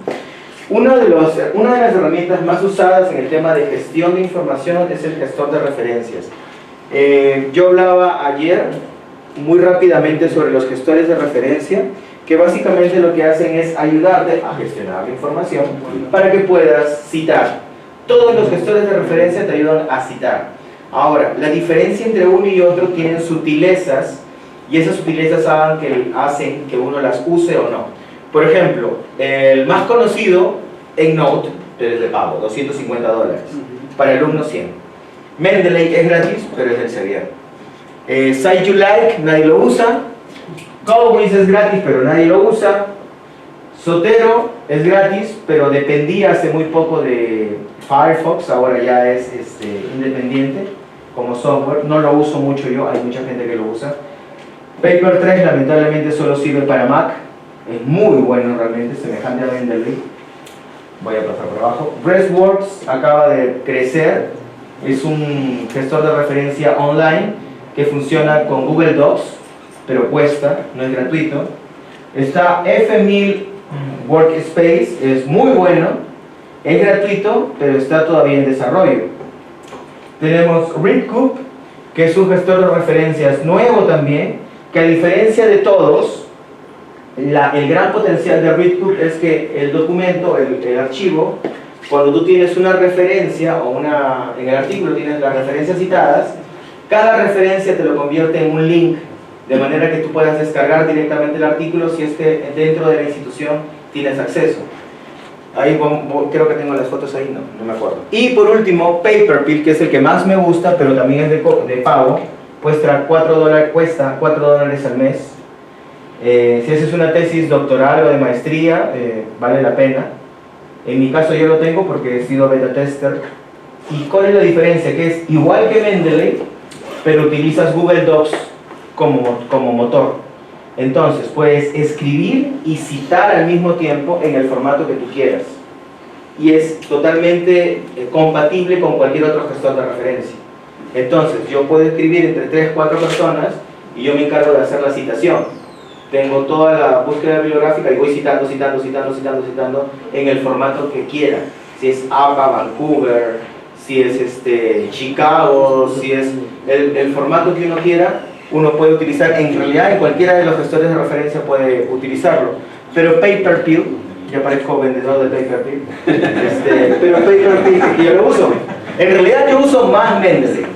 Una de las herramientas más usadas en el tema de gestión de información es el gestor de referencias. Yo hablaba ayer muy rápidamente sobre los gestores de referencia, que básicamente lo que hacen es ayudarte a gestionar la información para que puedas citar. Todos los gestores de referencia te ayudan a citar. Ahora, la diferencia entre uno y otro tienen sutilezas, y esas sutilezas hacen que uno las use o no. Por ejemplo, el más conocido, EndNote, pero es de pago, $250. Para alumnos 100. Mendeley es gratis, pero es del Sevier. Site You Like, nadie lo usa. Cowboys es gratis, pero nadie lo usa. Zotero es gratis, pero dependía hace muy poco de Firefox, ahora ya es independiente como software. No lo uso mucho yo, hay mucha gente que lo usa. Paper 3 lamentablemente solo sirve para Mac. Es muy bueno realmente, semejante a Mendeley. Voy a pasar por abajo. Breastworks acaba de crecer. Es un gestor de referencia online que funciona con Google Docs, pero cuesta, no es gratuito. Está F1000 Workspace, es muy bueno, es gratuito, pero está todavía en desarrollo. Tenemos ReadCube, que es un gestor de referencias nuevo también, que a diferencia de todos, el gran potencial de ReadCube es que el documento, el archivo, cuando tú tienes una referencia o en el artículo tienes las referencias citadas, cada referencia te lo convierte en un link, de manera que tú puedas descargar directamente el artículo si es que dentro de la institución tienes acceso. Ahí creo que tengo las fotos ahí, no me acuerdo. Y por último, Paperpill, que es el que más me gusta, pero también es de pago, cuesta $4 al mes. Si haces una tesis doctoral o de maestría, vale la pena. En mi caso yo lo tengo porque he sido beta tester. ¿Y cuál es la diferencia? Que es igual que Mendeley, pero utilizas Google Docs como motor. Entonces puedes escribir y citar al mismo tiempo en el formato que tú quieras. Y es totalmente compatible con cualquier otro gestor de referencia. Entonces yo puedo escribir entre 3 o 4 personas y yo me encargo de hacer la citación. Tengo toda la búsqueda bibliográfica y voy citando en el formato que quiera. Si es APA, Vancouver, si es Chicago, si es el formato que uno quiera, uno puede utilizar. En realidad en cualquiera de los gestores de referencia puede utilizarlo. Pero PaperPill, ya parezco vendedor de PaperPill, pero PaperPill, que yo lo uso. En realidad yo uso más Mendeley,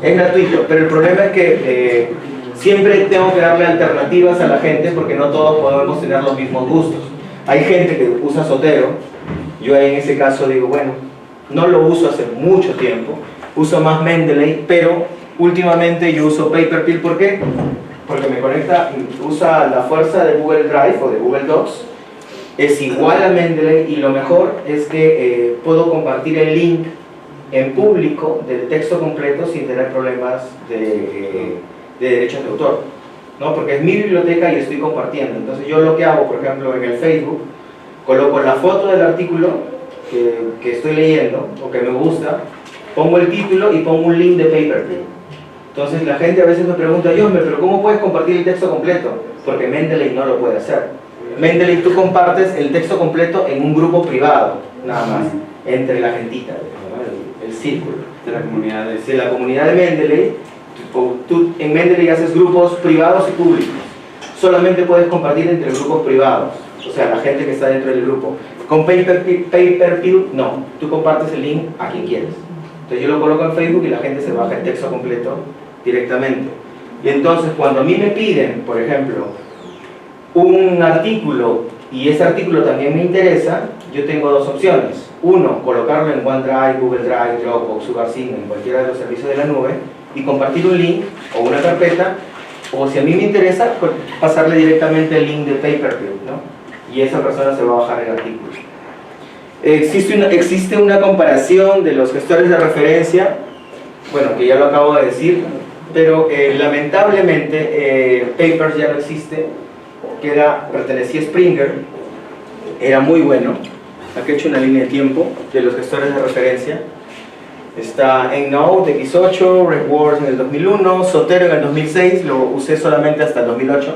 es gratuito, pero el problema es que siempre tengo que darle alternativas a la gente porque no todos podemos tener los mismos gustos. Hay gente que usa Zotero, yo en ese caso digo, bueno, no lo uso hace mucho tiempo, uso más Mendeley, pero últimamente yo uso PaperPill. ¿Por qué? Porque me conecta, usa la fuerza de Google Drive o de Google Docs, es igual a Mendeley y lo mejor es que puedo compartir el link en público del texto completo sin tener problemas de derechos de autor, ¿no? Porque es mi biblioteca y estoy compartiendo. Entonces yo lo que hago, por ejemplo, en el Facebook, coloco la foto del artículo que estoy leyendo o que me gusta, pongo el título y pongo un link de PaperPill. Entonces la gente a veces me pregunta, pero ¿cómo puedes compartir el texto completo? Porque Mendeley no lo puede hacer. Mendeley tú compartes el texto completo en un grupo privado, nada más, entre la gentita, ¿no? el círculo De la comunidad de la comunidad de Mendeley. Tú en Mendeley haces grupos privados y públicos. Solamente puedes compartir entre grupos privados, o sea, la gente que está dentro del grupo. Con PaperPill no, tú compartes el link a quien quieres. Entonces yo lo coloco en Facebook y la gente se baja el texto completo directamente. Y entonces cuando a mí me piden, por ejemplo, un artículo y ese artículo también me interesa, yo tengo dos opciones. Uno, colocarlo en OneDrive, Google Drive, Dropbox, SugarSync, en cualquiera de los servicios de la nube y compartir un link o una carpeta, o si a mí me interesa, pasarle directamente el link de PaperPill, ¿no? Y esa persona se va a bajar el artículo. Existe una comparación de los gestores de referencia, bueno, que ya lo acabo de decir, pero lamentablemente Papers ya no existe, pertenecía a Springer, era muy bueno. Aquí he hecho una línea de tiempo de los gestores de referencia. Está EndNote, X8, RedWords en el 2001, Zotero en el 2006, lo usé solamente hasta el 2008.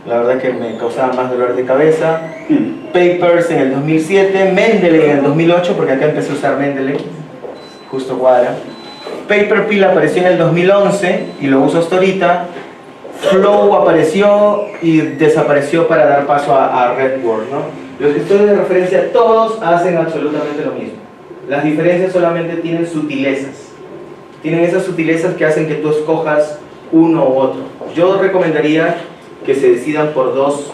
La verdad que me causaba más dolores de cabeza. Papers en el 2007, Mendeley en el 2008, porque acá empecé a usar Mendeley, justo cuadra. PaperPill apareció en el 2011 y lo uso hasta ahorita. Flow apareció y desapareció para dar paso a RedWords, ¿no? Los gestores de referencia todos hacen absolutamente lo mismo. Las diferencias solamente tienen sutilezas. Tienen esas sutilezas que hacen que tú escojas uno u otro. Yo recomendaría que se decidan por 2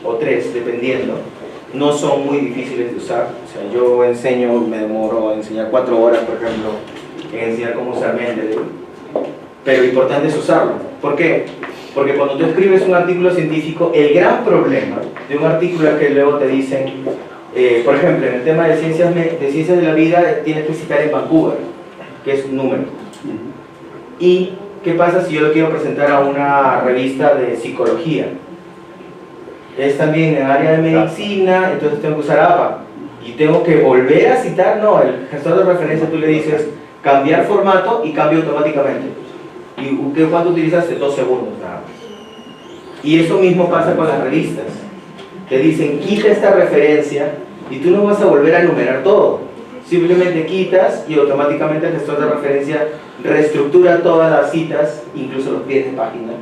o 3, dependiendo. No son muy difíciles de usar. O sea, yo me demoro a enseñar 4 horas, por ejemplo, en enseñar cómo usar Mendeley. Pero lo importante es usarlo. ¿Por qué? Porque cuando tú escribes un artículo científico, el gran problema de un artículo es que luego te dicen, por ejemplo, en el tema de ciencias de la vida, tienes que citar en Vancouver, que es un número. ¿Y qué pasa si yo lo quiero presentar a una revista de psicología? Es también en el área de medicina, entonces tengo que usar APA. Y tengo que volver a citar, no, el gestor de referencia tú le dices, cambiar formato y cambia automáticamente. ¿Y cuánto utilizaste? 2 segundos nada más. Y eso mismo pasa con las revistas. Te dicen, quita esta referencia y tú no vas a volver a enumerar todo. Simplemente quitas y automáticamente el gestor de referencia reestructura todas las citas, incluso los pies de página,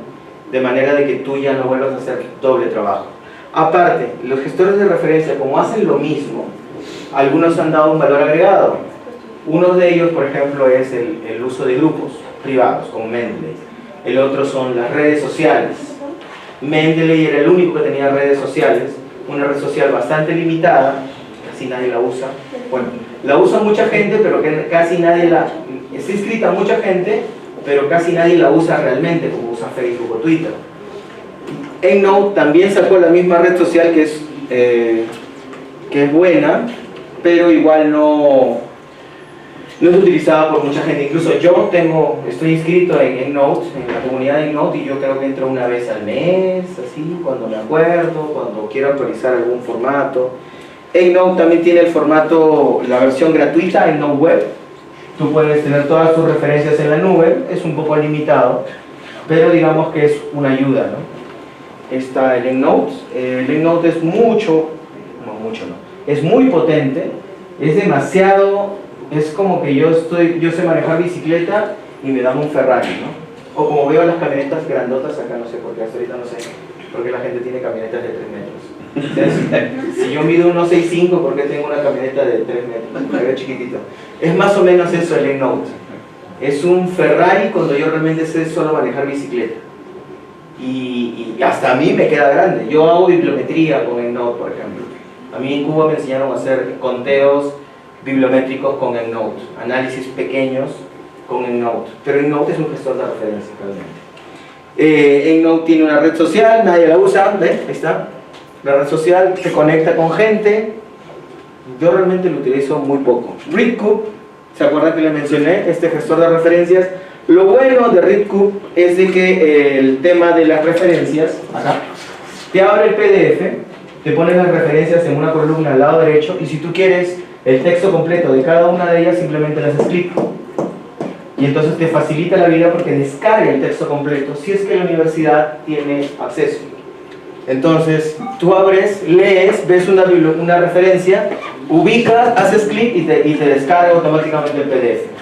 de manera de que tú ya no vuelvas a hacer doble trabajo. Aparte, los gestores de referencia, como hacen lo mismo, algunos han dado un valor agregado. Uno de ellos, por ejemplo, es el uso de grupos privados, como Mendeley. El otro son las redes sociales. Mendeley era el único que tenía redes sociales, una red social bastante limitada, casi nadie la usa. Bueno, la usa mucha gente, pero casi nadie está inscrita mucha gente, pero casi nadie la usa realmente, como usa Facebook o Twitter. EndNote también sacó la misma red social que es buena, pero igual no es utilizada por mucha gente. Incluso yo estoy inscrito en EndNote, en la comunidad de EndNote, y yo creo que entro una vez al mes, así, cuando me acuerdo, cuando quiero actualizar algún formato. EndNote también tiene el formato, la versión gratuita, EndNote Web. Tú puedes tener todas tus referencias en la nube, es un poco limitado, pero digamos que es una ayuda, ¿no? Está el EndNote. El EndNote es es muy potente, es demasiado, es como que yo sé manejar bicicleta y me dan un Ferrari, ¿no? O como veo las camionetas grandotas acá, no sé por qué, hasta ahorita no sé por qué la gente tiene camionetas de 3 metros. Entonces, si yo mido 1.65, ¿por qué tengo una camioneta de 3 metros? Me veo chiquitito. Es más o menos eso el EndNote. Es un Ferrari cuando yo realmente sé solo manejar bicicleta. Y hasta a mí me queda grande. Yo hago bibliometría con EndNote, por ejemplo. A mí en Cuba me enseñaron a hacer conteos bibliométricos con EndNote, análisis pequeños con EndNote. Pero EndNote es un gestor de referencia realmente. EndNote tiene una red social, nadie la usa, ¿ves? Ahí está. La red social se conecta con gente. Yo realmente lo utilizo muy poco. ReadCube, ¿se acuerdan que le mencioné? Este gestor de referencias. Lo bueno de ReadCube es de que el tema de las referencias, acá, te abre el PDF, te pone las referencias en una columna al lado derecho, y si tú quieres el texto completo de cada una de ellas, simplemente le haces clic. Y entonces te facilita la vida porque descarga el texto completo si es que la universidad tiene acceso. Entonces, tú abres, lees, ves una referencia, ubicas, haces clic y te descarga automáticamente el PDF.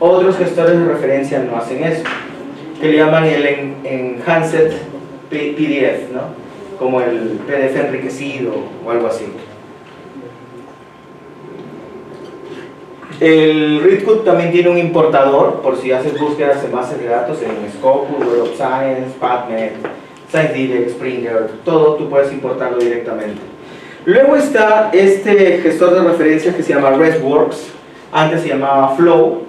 Otros gestores de referencia no hacen eso, que le llaman el Enhanced PDF, ¿no? Como el PDF enriquecido o algo así. El ReadCube también tiene un importador por si haces búsquedas en bases de datos en Scopus, Web of Science, PubMed, ScienceDirect, Springer, todo tú puedes importarlo directamente. Luego está este gestor de referencias que se llama ResWorks, antes se llamaba Flow.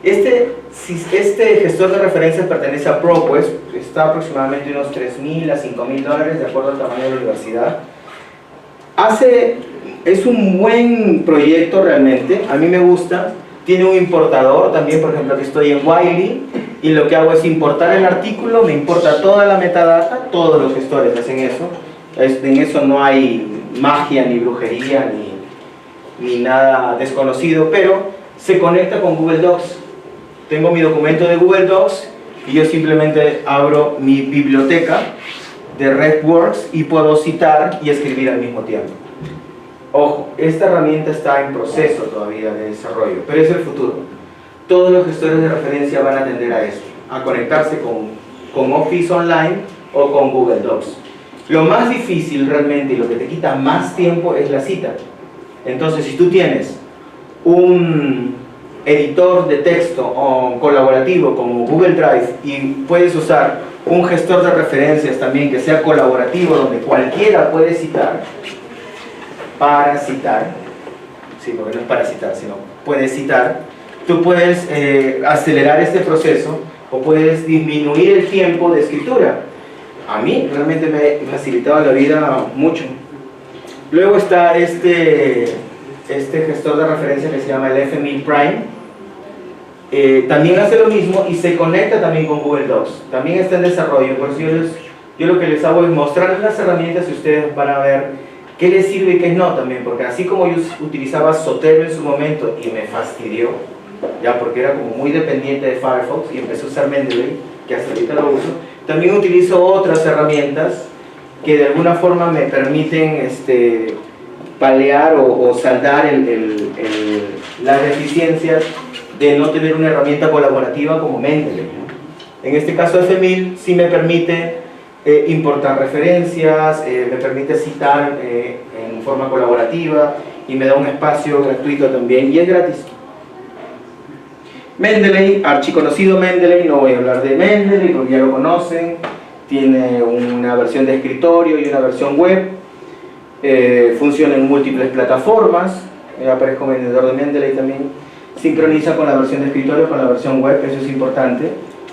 Este gestor de referencias pertenece a ProQuest, está aproximadamente unos $3.000 a $5.000 de acuerdo al tamaño de la universidad. Es un buen proyecto realmente, a mí me gusta. Tiene un importador también, por ejemplo aquí estoy en Wiley y lo que hago es importar el artículo, me importa toda la metadata, todos los gestores hacen eso. En eso no hay magia ni brujería ni nada desconocido, pero se conecta con Google Docs. Tengo mi documento de Google Docs y yo simplemente abro mi biblioteca de ResWorks y puedo citar y escribir al mismo tiempo. Ojo, esta herramienta está en proceso todavía de desarrollo, pero es el futuro. Todos los gestores de referencia van a tender a eso, a conectarse con Office Online o con Google Docs. Lo más difícil realmente y lo que te quita más tiempo es la cita. Entonces, si tú tienes un editor de texto o colaborativo como Google Drive y puedes usar un gestor de referencias también que sea colaborativo donde cualquiera puede citar, para citar, sí, porque no es para citar, sino puedes citar, tú puedes acelerar este proceso o puedes disminuir el tiempo de escritura. A mí realmente me facilitaba la vida mucho. Luego está este gestor de referencia que se llama el FMI Prime. También hace lo mismo y se conecta también con Google Docs. También está en desarrollo, por eso yo lo que les hago es mostrarles las herramientas y ustedes van a ver qué les sirve y qué no también, porque así como yo utilizaba Zotero en su momento y me fastidió, ya porque era como muy dependiente de Firefox y empecé a usar Mendeley, que hasta ahorita lo uso, también utilizo otras herramientas que de alguna forma me permiten paliar o saldar las deficiencias de no tener una herramienta colaborativa como Mendeley, ¿no? En este caso FMIL sí me permite importar referencias, me permite citar en forma colaborativa y me da un espacio gratuito también y es gratis. Mendeley, archiconocido Mendeley, no voy a hablar de Mendeley porque ya lo conocen, tiene una versión de escritorio y una versión web, funciona en múltiples plataformas, aparece como vendedor de Mendeley también, sincroniza con la versión de escritorio, con la versión web, eso es importante,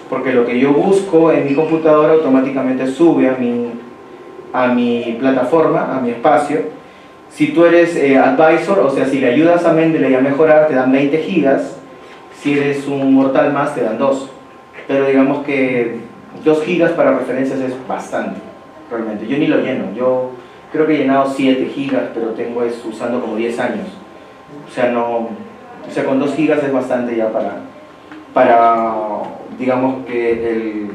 porque lo que yo busco en mi computadora automáticamente sube a mi plataforma, a mi espacio, Si tú eres advisor, o sea, si le ayudas a Mendeley a mejorar, te dan 20 gigas. Si eres un mortal más, te dan 2. Pero digamos que 2 gigas para referencias es bastante, realmente. Yo ni lo lleno. Yo creo que he llenado 7 gigas, pero tengo eso usando como 10 años. O sea, con 2 gigas es bastante ya para digamos que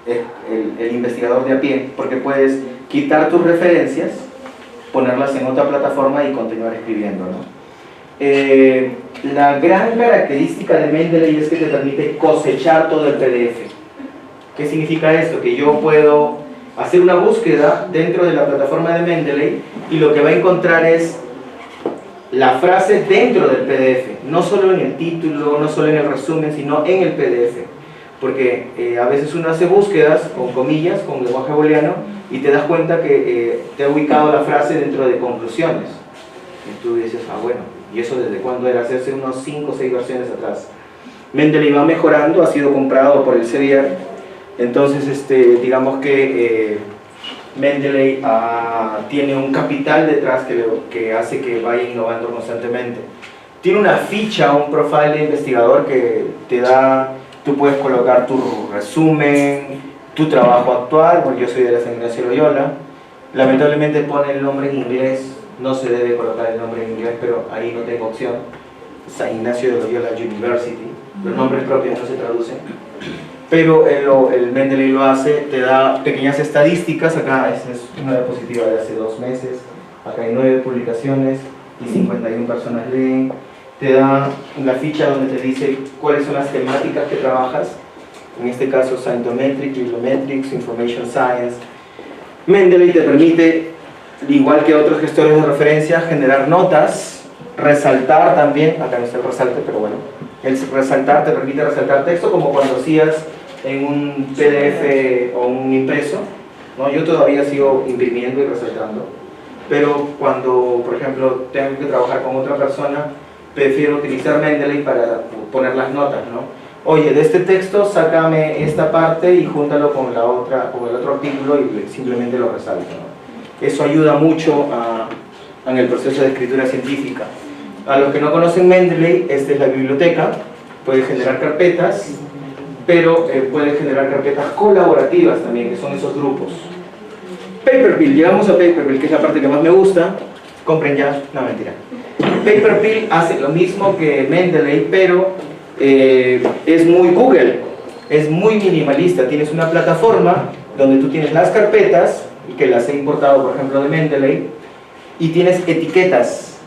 el investigador de a pie, porque puedes quitar tus referencias, ponerlas en otra plataforma y continuar escribiendo, ¿no? La gran característica de Mendeley es que te permite cosechar todo el PDF. ¿Qué significa esto? Que yo puedo hacer una búsqueda dentro de la plataforma de Mendeley y lo que va a encontrar es la frase dentro del PDF, no solo en el título, no solo en el resumen, sino en el PDF. Porque a veces uno hace búsquedas con comillas, con lenguaje booleano, y te das cuenta que te ha ubicado la frase dentro de conclusiones. Y tú dices, ah bueno, ¿y eso desde cuándo era? Hace unos 5 o 6 versiones atrás. Mendeley va mejorando, ha sido comprado por el Sevier, entonces digamos que Mendeley tiene un capital detrás que hace que vaya innovando constantemente. Tiene una ficha, un profile de investigador que te da, tú puedes colocar tu resumen, tu trabajo actual. Bueno, yo soy de la San Ignacio Loyola, lamentablemente pone el nombre en inglés, no se debe colocar el nombre en inglés, pero ahí no tengo opción. San Ignacio de Loyola University, los nombres propios no se traducen, pero el Mendeley lo hace, te da pequeñas estadísticas. Acá esta es una diapositiva de hace 2 meses, acá hay 9 publicaciones y 51 personas leen. Te da la ficha donde te dice cuáles son las temáticas que trabajas, en este caso Scientometrics, Bibliometrics, Information Science. Mendeley te permite, igual que otros gestores de referencia, generar notas, resaltar también, acá no está el resalte, pero bueno, el resaltar te permite resaltar texto como cuando hacías en un PDF o un impreso, ¿no? Yo todavía sigo imprimiendo y resaltando, pero cuando, por ejemplo, tengo que trabajar con otra persona, prefiero utilizar Mendeley para poner las notas, ¿no? Oye, de este texto sácame esta parte y júntalo con la otra, con el otro artículo y simplemente lo resalto, ¿no? Eso ayuda mucho en el proceso de escritura científica. A los que no conocen Mendeley, esta es la biblioteca, puede generar carpetas, pero puede generar carpetas colaborativas también, que son esos grupos. Paperpill, llegamos a Paperpill, que es la parte que más me gusta. Compren ya, no mentira. Paperpill hace lo mismo que Mendeley, pero es muy Google, es muy minimalista. Tienes una plataforma donde tú tienes las carpetas, que las he importado por ejemplo de Mendeley, y tienes etiquetas.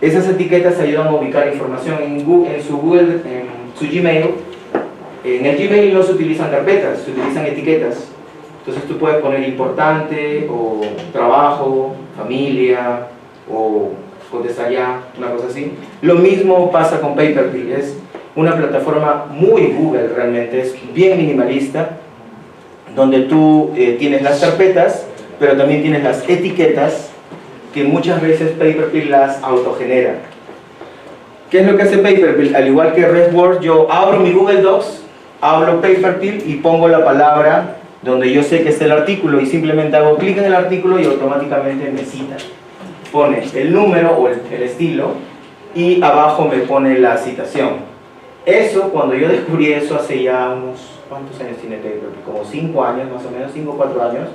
Esas etiquetas ayudan a ubicar información en su Google, en su Gmail. En el Gmail no se utilizan carpetas, se utilizan etiquetas. Entonces tú puedes poner importante, o trabajo, familia, o contestar ya, una cosa así. Lo mismo pasa con Paperpill, es una plataforma muy Google realmente, es bien minimalista, donde tú tienes las carpetas, pero también tienes las etiquetas, que muchas veces Paperpill las autogenera. ¿Qué es lo que hace Paperpill? Al igual que RedWord, yo abro mi Google Docs, abro Paperpill y pongo la palabra donde yo sé que está el artículo y simplemente hago clic en el artículo y automáticamente me cita. Pone el número o el estilo y abajo me pone la citación. Eso, cuando yo descubrí eso hace ya unos, ¿cuántos años tiene Paperpill? Como 5 años más o menos, 5 o 4 años.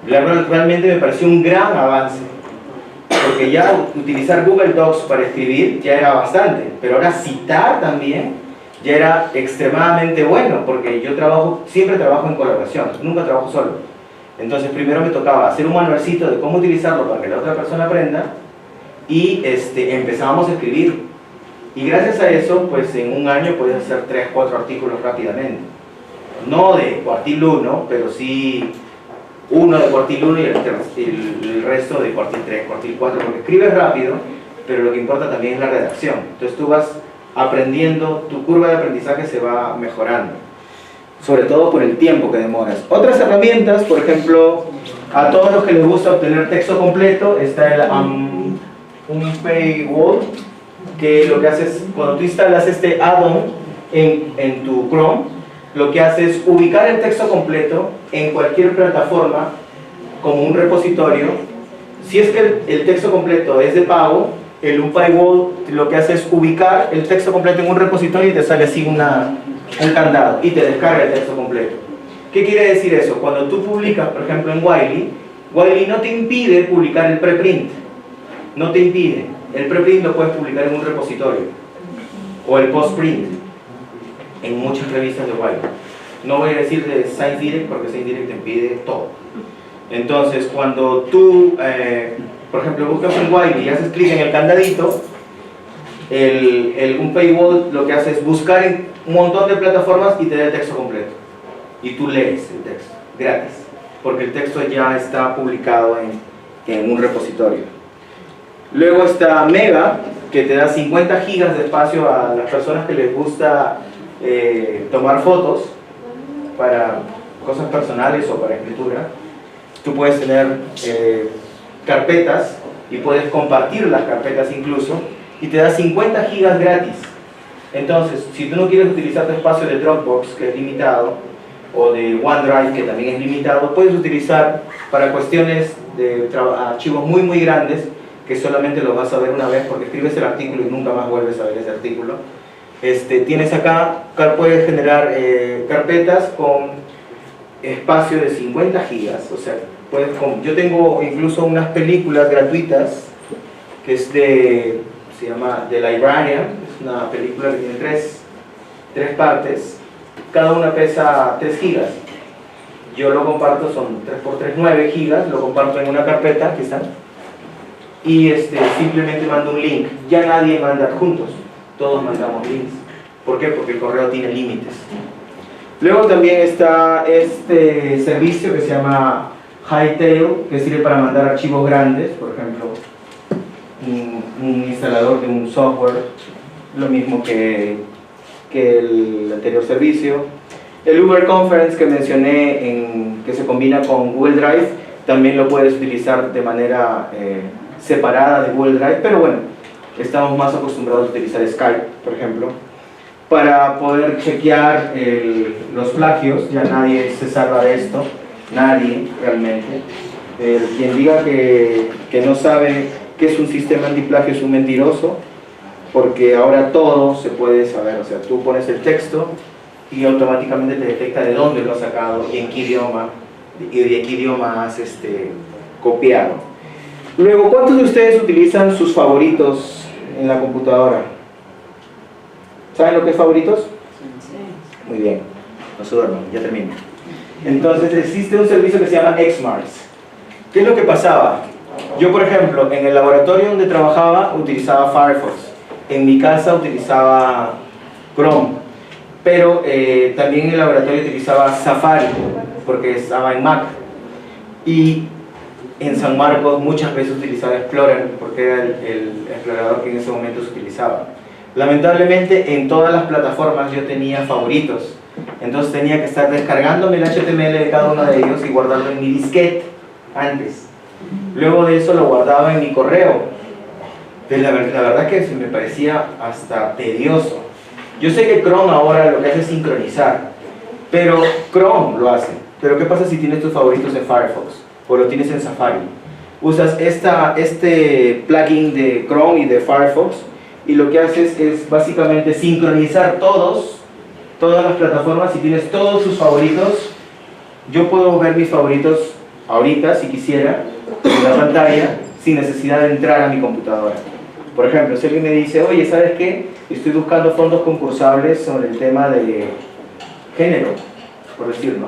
Realmente me pareció un gran avance, porque ya utilizar Google Docs para escribir ya era bastante, pero ahora citar también ya era extremadamente bueno, porque yo siempre trabajo en colaboración, nunca trabajo solo. Entonces primero me tocaba hacer un manualcito de cómo utilizarlo para que la otra persona aprenda, y empezábamos a escribir, y gracias a eso pues en un año puedes hacer 3 o 4 artículos rápidamente, no de cuartil 1, pero sí uno de cuartil 1 y el resto de cuartil 3, cuartil 4, porque escribes rápido, pero lo que importa también es la redacción. Entonces tú vas aprendiendo, tu curva de aprendizaje se va mejorando, sobre todo por el tiempo que demoras. Otras herramientas, por ejemplo, a todos los que les gusta obtener texto completo, está el Paywall, que lo que hace es, cuando tú instalas este add-on en tu Chrome, lo que hace es ubicar el texto completo en cualquier plataforma como un repositorio, Si es que el texto completo es de pago, el UPyWall lo que hace es ubicar el texto completo en un repositorio y te sale así un candado y te descarga el texto completo. ¿Qué quiere decir eso? Cuando tú publicas, por ejemplo, en Wiley, Wiley no te impide publicar el preprint. No te impide. El preprint lo puedes publicar en un repositorio. O el postprint. En muchas revistas de Wiley. No voy a decir de ScienceDirect porque ScienceDirect te impide todo. Entonces, cuando tú, por ejemplo, buscas en Wiley y haces clic en el candadito, un paywall lo que hace es buscar en un montón de plataformas y te da el texto completo. Y tú lees el texto, gratis, porque el texto ya está publicado en un repositorio. Luego está Mega, que te da 50 gigas de espacio a las personas que les gusta tomar fotos para cosas personales o para escritura. Tú puedes tener carpetas y puedes compartir las carpetas incluso, y te da 50 gigas gratis. Entonces, si tú no quieres utilizar tu espacio de Dropbox, que es limitado, o de OneDrive, que también es limitado, puedes utilizar para cuestiones de archivos muy muy grandes, que solamente los vas a ver una vez porque escribes el artículo y nunca más vuelves a ver ese artículo. Tienes acá, puedes generar carpetas con espacio de 50 gigas, o sea, yo tengo incluso unas películas gratuitas, que es se llama The Librarian, es una película que tiene tres partes. Cada una pesa 3 gigas. Yo lo comparto, son 3×3, 9 gigas, lo comparto en una carpeta, aquí están, y simplemente mando un link. Ya nadie manda adjuntos, todos mandamos links. ¿Por qué? Porque el correo tiene límites. Luego también está este servicio que se llama Hightail, que sirve para mandar archivos grandes, por ejemplo, un instalador de un software, lo mismo que el anterior servicio. El Uber Conference que mencioné, que se combina con Google Drive, también lo puedes utilizar de manera separada de Google Drive, pero bueno, estamos más acostumbrados a utilizar Skype, por ejemplo, para poder chequear los plagios. Ya nadie se salva de esto, nadie realmente. Quien diga que no sabe qué es un sistema antiplagio es un mentiroso, porque ahora todo se puede saber. O sea, tú pones el texto y automáticamente te detecta de dónde lo has sacado y en qué idioma, y de qué idioma has copiado. Luego, ¿cuántos de ustedes utilizan sus favoritos en la computadora? ¿Saben lo que es favoritos? Sí. Muy bien, no se duerman, ya termino. Entonces existe un servicio que se llama Xmarks. ¿Qué es lo que pasaba? Yo, por ejemplo, en el laboratorio donde trabajaba utilizaba Firefox. En mi casa utilizaba Chrome, pero también en el laboratorio utilizaba Safari, porque estaba en Mac. Y en San Marcos muchas veces utilizaba Explorer, porque era el explorador que en ese momento se utilizaba. Lamentablemente en todas las plataformas yo tenía favoritos, entonces tenía que estar descargándome el HTML de cada uno de ellos y guardarlo en mi disquete antes. Luego de eso lo guardaba en mi correo. La verdad que me parecía hasta tedioso. Yo sé que Chrome ahora lo que hace es sincronizar, pero Chrome lo hace. Pero ¿qué pasa si tienes tus favoritos en Firefox o lo tienes en Safari? Usas este plugin de Chrome y de Firefox y lo que haces es básicamente sincronizar todas las plataformas. Si tienes todos sus favoritos, yo puedo ver mis favoritos ahorita si quisiera en la pantalla sin necesidad de entrar a mi computadora. Por ejemplo, si alguien me dice, oye, ¿sabes qué? Estoy buscando fondos concursables sobre el tema de género, por decir, ¿no?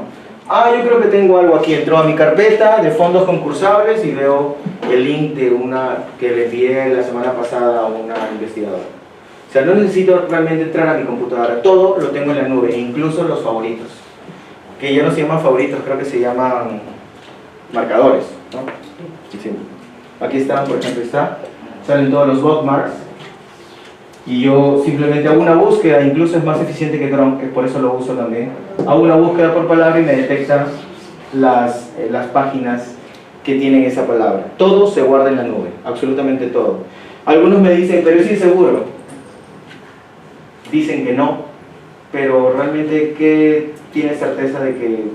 Yo creo que tengo algo aquí. Entro a mi carpeta de fondos concursables y veo el link de una que le envié la semana pasada a una investigadora. O sea, no necesito realmente entrar a mi computadora. Todo lo tengo en la nube, incluso los favoritos. Que ya no se llaman favoritos, creo que se llaman marcadores, ¿no? Sí. Aquí están, por ejemplo, salen todos los bookmarks y yo simplemente hago una búsqueda, incluso es más eficiente que Chrome, que por eso lo uso también. Hago una búsqueda por palabra y me detecta las páginas que tienen esa palabra. Todo se guarda en la nube, absolutamente todo. Algunos me dicen, pero es inseguro. Dicen que no, pero realmente, ¿qué tienes certeza de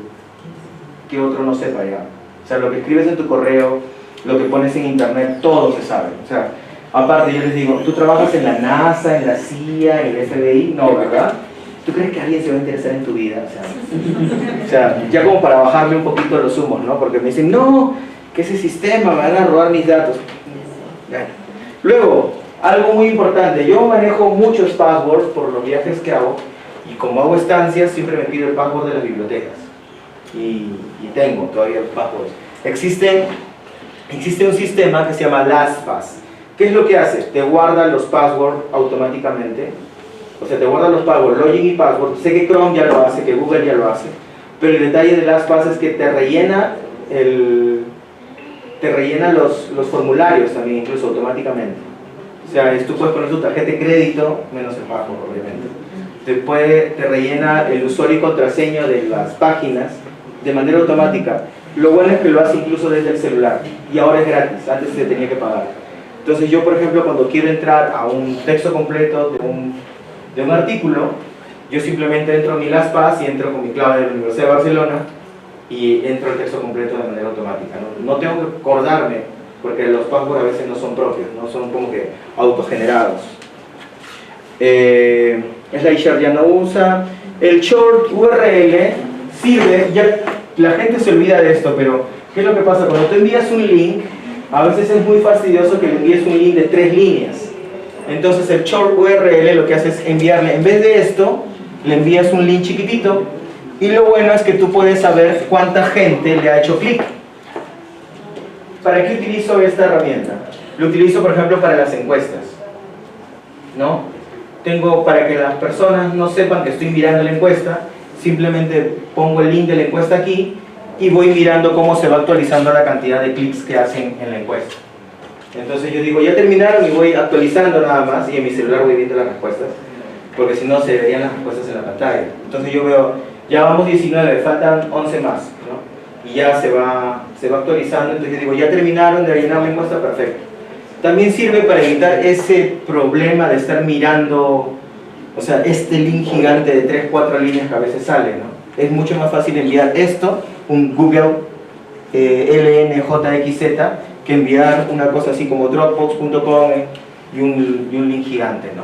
que otro no sepa ya? O sea, lo que escribes en tu correo, lo que pones en internet, todo se sabe. O sea, aparte yo les digo, ¿tú trabajas en la NASA, en la CIA, en el FBI? No, ¿verdad? ¿Tú crees que alguien se va a interesar en tu vida? O sea, ya como para bajarle un poquito los humos, ¿no? Porque me dicen, no, que ese sistema me van a robar mis datos. Ya. Luego, algo muy importante, yo manejo muchos passwords por los viajes que hago y como hago estancias siempre me pido el password de las bibliotecas y tengo todavía passwords. Existe un sistema que se llama LastPass. ¿Qué es lo que hace? Te guarda los passwords automáticamente. O sea, te guarda los passwords, login y password. Sé que Chrome ya lo hace, que Google ya lo hace, pero el detalle de LastPass es que te rellena los formularios también, incluso automáticamente. O sea, tú puedes poner tu tarjeta de crédito, menos el password, obviamente. Te rellena el usuario y contraseña de las páginas de manera automática. Lo bueno es que lo hace incluso desde el celular y ahora es gratis, antes se tenía que pagar. Entonces yo, por ejemplo, cuando quiero entrar a un texto completo de un artículo, yo simplemente entro a mi LastPass y entro con mi clave de la Universidad de Barcelona y entro el texto completo de manera automática. No tengo que acordarme, porque los passwords a veces no son propios, no son como que autogenerados. SlideShare ya no usa. El short URL sirve, ya la gente se olvida de esto, pero ¿qué es lo que pasa? Cuando tú envías un link, a veces es muy fastidioso que le envíes un link de 3 líneas. Entonces el short URL lo que hace es enviarle, en vez de esto, le envías un link chiquitito y lo bueno es que tú puedes saber cuánta gente le ha hecho clic. ¿Para qué utilizo esta herramienta? Lo utilizo, por ejemplo, para las encuestas, ¿no? Para que las personas no sepan que estoy mirando la encuesta, simplemente pongo el link de la encuesta aquí y voy mirando cómo se va actualizando la cantidad de clics que hacen en la encuesta. Entonces yo digo, ya terminaron y voy actualizando nada más y en mi celular voy viendo las respuestas, porque si no se verían las respuestas en la pantalla. Entonces yo veo, ya vamos 19, faltan 11 más, ¿no? Y ya se va actualizando, entonces yo digo, ya terminaron de rellenar la encuesta, perfecto. También sirve para evitar ese problema de estar mirando, o sea, este link gigante de 3, 4 líneas que a veces sale, ¿no? Es mucho más fácil enviar esto, un Google LNJXZ, que enviar una cosa así como Dropbox.com y un link gigante, ¿no?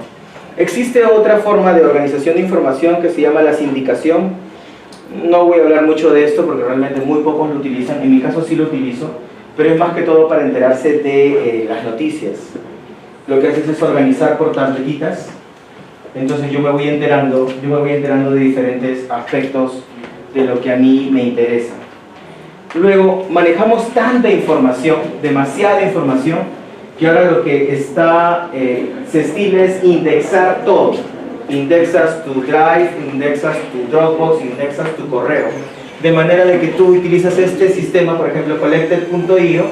Existe otra forma de organización de información que se llama la sindicación. No voy a hablar mucho de esto porque realmente muy pocos lo utilizan, en mi caso sí lo utilizo, pero es más que todo para enterarse de las noticias. Lo que haces es organizar por tabletitas, entonces yo me voy enterando de diferentes aspectos de lo que a mí me interesa. Luego, manejamos tanta información, demasiada información, que ahora lo que se estila es indexar todo. Indexas tu Drive, indexas tu Dropbox, indexas tu correo. De manera de que tú utilizas este sistema, por ejemplo, collected.io,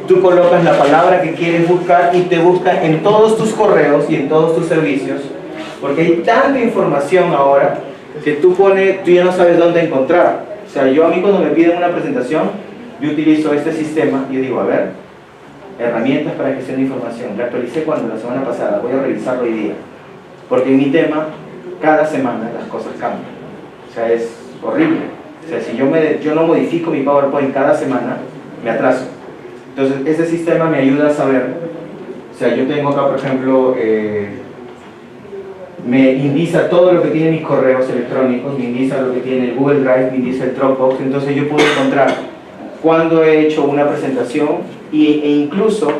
tú colocas la palabra que quieres buscar y te busca en todos tus correos y en todos tus servicios, porque hay tanta información ahora que tú ya no sabes dónde encontrar. O sea, a mí cuando me piden una presentación, yo utilizo este sistema y yo digo, a ver, herramientas para gestión de información. La actualicé la semana pasada, voy a revisarlo hoy día. Porque en mi tema, cada semana las cosas cambian. O sea, es horrible. O sea, si yo no modifico mi PowerPoint cada semana, me atraso. Entonces, ese sistema me ayuda a saber. O sea, yo tengo acá, por ejemplo, me indica todo lo que tiene mis correos electrónicos, me indica lo que tiene el Google Drive, me indica el Dropbox, entonces yo puedo encontrar cuándo he hecho una presentación e incluso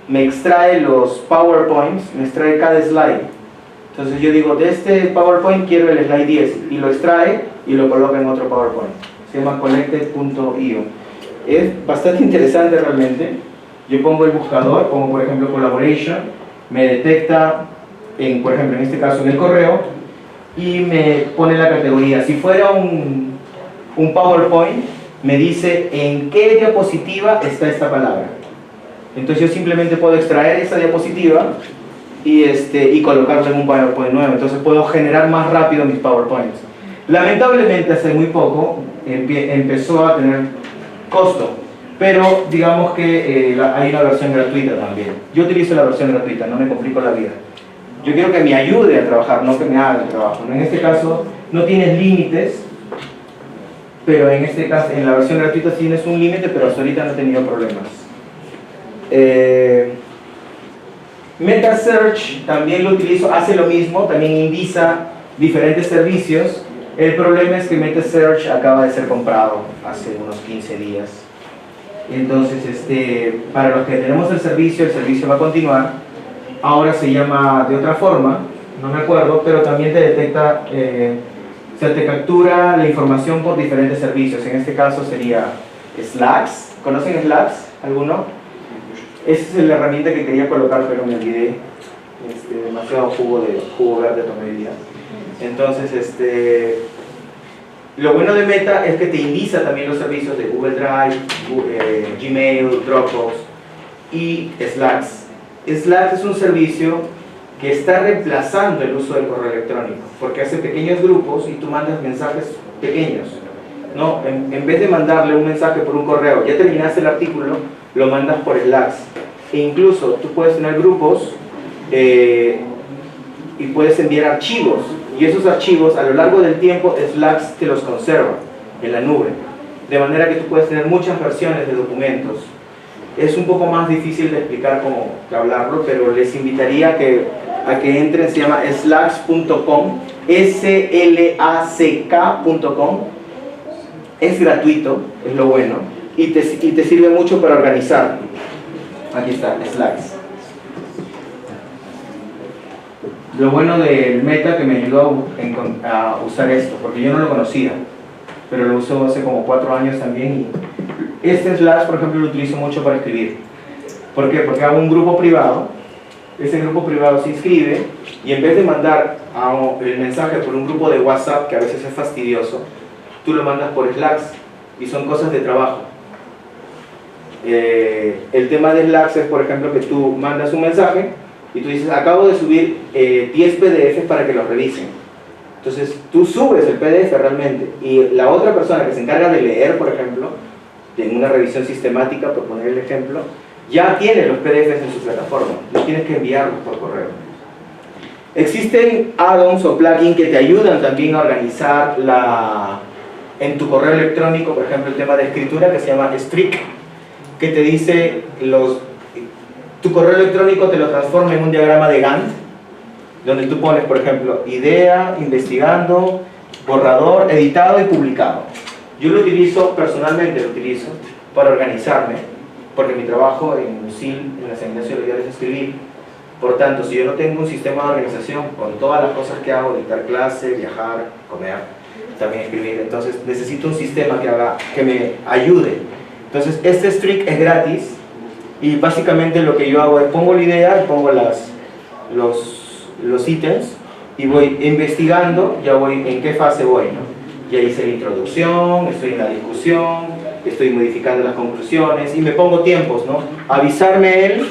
me extrae los PowerPoints, me extrae cada slide. Entonces yo digo, de este PowerPoint quiero el slide 10 y lo extrae y lo coloca en otro PowerPoint. Se llama collected.io. Es bastante interesante realmente. Yo pongo el buscador, pongo por ejemplo collaboration, me detecta por ejemplo, en este caso en el correo, y me pone la categoría. Si fuera un PowerPoint, me dice en qué diapositiva está esta palabra. Entonces yo simplemente puedo extraer esa diapositiva y colocarla en un PowerPoint nuevo. Entonces puedo generar más rápido mis PowerPoints. Lamentablemente hace muy poco empezó a tener costo, pero digamos que hay una versión gratuita también. Yo utilizo la versión gratuita, no me complico la vida. Yo quiero que me ayude a trabajar, no que me haga el trabajo. En este caso no tienes límites, pero en este caso, en la versión gratuita sí tienes un límite, pero hasta ahorita no he tenido problemas. MetaSearch también lo utilizo, hace lo mismo, también indica diferentes servicios. El problema es que MetaSearch acaba de ser comprado hace unos 15 días. Entonces, para los que tenemos el servicio va a continuar. Ahora se llama de otra forma, no me acuerdo, pero también te detecta, se te captura la información por diferentes servicios. En este caso sería Slacks. ¿Conocen Slacks? ¿Alguno? Esa es la herramienta que quería colocar, pero me olvidé. Demasiado jugo verde tomé hoy día. Entonces, lo bueno de Meta es que te indica también los servicios de Google Drive, Gmail, Dropbox y Slacks. Slack es un servicio que está reemplazando el uso del correo electrónico, porque hace pequeños grupos y tú mandas mensajes pequeños, ¿no? En vez de mandarle un mensaje por un correo, ya terminaste el artículo, lo mandas por Slack. E incluso tú puedes tener grupos y puedes enviar archivos, y esos archivos a lo largo del tiempo Slack te los conserva en la nube, de manera que tú puedes tener muchas versiones de documentos. Es un poco más difícil de explicar cómo hablarlo, pero les invitaría a que entren. Se llama slacks.com, slack.com. Es gratuito, es lo bueno, y te sirve mucho para organizar. Aquí está, Slacks. Lo bueno del Meta que me ayudó a usar esto, porque yo no lo conocía, pero lo uso hace como 4 años también. Este Slack, por ejemplo, lo utilizo mucho para escribir. ¿Por qué? Porque hago un grupo privado. Ese grupo privado se inscribe y en vez de mandar el mensaje por un grupo de WhatsApp, que a veces es fastidioso, tú lo mandas por Slack y son cosas de trabajo. El tema de Slack es, por ejemplo, que tú mandas un mensaje y tú dices, acabo de subir 10 PDFs para que los revisen. Entonces, tú subes el PDF realmente y la otra persona que se encarga de leer, por ejemplo, en una revisión sistemática, por poner el ejemplo, ya tiene los PDFs en su plataforma, no tienes que enviarlos por correo. Existen add-ons o plugins que te ayudan también a organizar en tu correo electrónico, por ejemplo, el tema de escritura que se llama Streak, que te dice tu correo electrónico te lo transforma en un diagrama de Gantt, donde tú pones, por ejemplo, idea, investigando, borrador, editado y publicado. Yo lo utilizo, personalmente lo utilizo, para organizarme, porque mi trabajo en USIL, en la Seminario de es escribir. Por tanto, si yo no tengo un sistema de organización con todas las cosas que hago, dictar clase, viajar, comer, también escribir, entonces necesito un sistema que me ayude. Entonces, este Streak es gratis y básicamente lo que yo hago es pongo la idea, pongo los ítems y voy investigando, ya voy en qué fase voy, ¿no? Ya hice la introducción, estoy en la discusión, estoy modificando las conclusiones y me pongo tiempos, ¿no? Avisarme él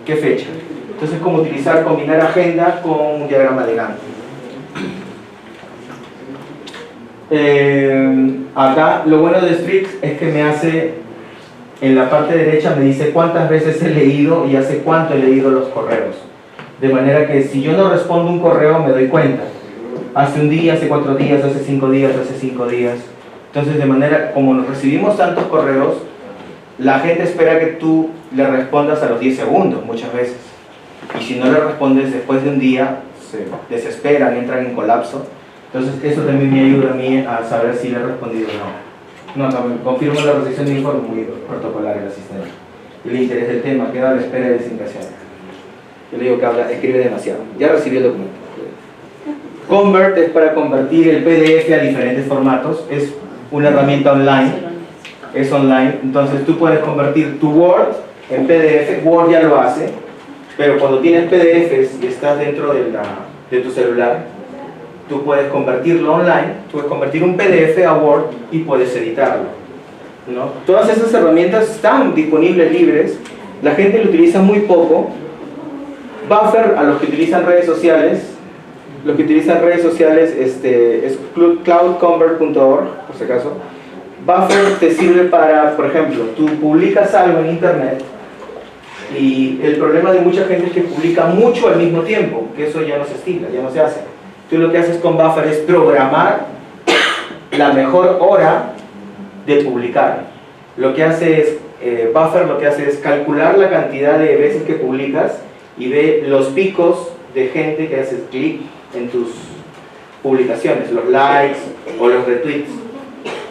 qué fecha. Entonces, como combinar agenda con un diagrama de Gantt. Acá lo bueno de Streak es que me hace, en la parte derecha me dice cuántas veces he leído y hace cuánto he leído los correos. De manera que si yo no respondo un correo me doy cuenta. Hace un día, hace 4 días, hace 5 días, hace 5 días. Entonces, de manera, como nos recibimos tantos correos, la gente espera que tú le respondas a los 10 segundos muchas veces. Y si no le respondes después de un día, se desesperan, entran en colapso. Entonces, eso también me ayuda a mí a saber si le he respondido o no. No, confirmo la recepción de informe muy protocolar el asistente. Y el interés del tema queda a la espera de designación. Yo le digo que escribe demasiado. Ya recibí el documento. Convert es para convertir el PDF a diferentes formatos. Es una herramienta online. Es online. Entonces tú puedes convertir tu Word en PDF. Word ya lo hace. Pero cuando tienes PDFs y estás dentro de tu celular, tú puedes convertirlo online. Tú puedes convertir un PDF a Word y puedes editarlo, ¿no? Todas esas herramientas están disponibles libres. La gente lo utiliza muy poco. Buffer, a los que utilizan redes sociales, es cloudconvert.org, por si acaso. Buffer te sirve para, por ejemplo, tú publicas algo en internet y el problema de mucha gente es que publica mucho al mismo tiempo, que eso ya no se estila, ya no se hace. Tú lo que haces con Buffer es programar la mejor hora de publicar. Lo que hace es, Buffer lo que hace es calcular la cantidad de veces que publicas y ve los picos de gente que hace clic en tus publicaciones, los likes o los retweets.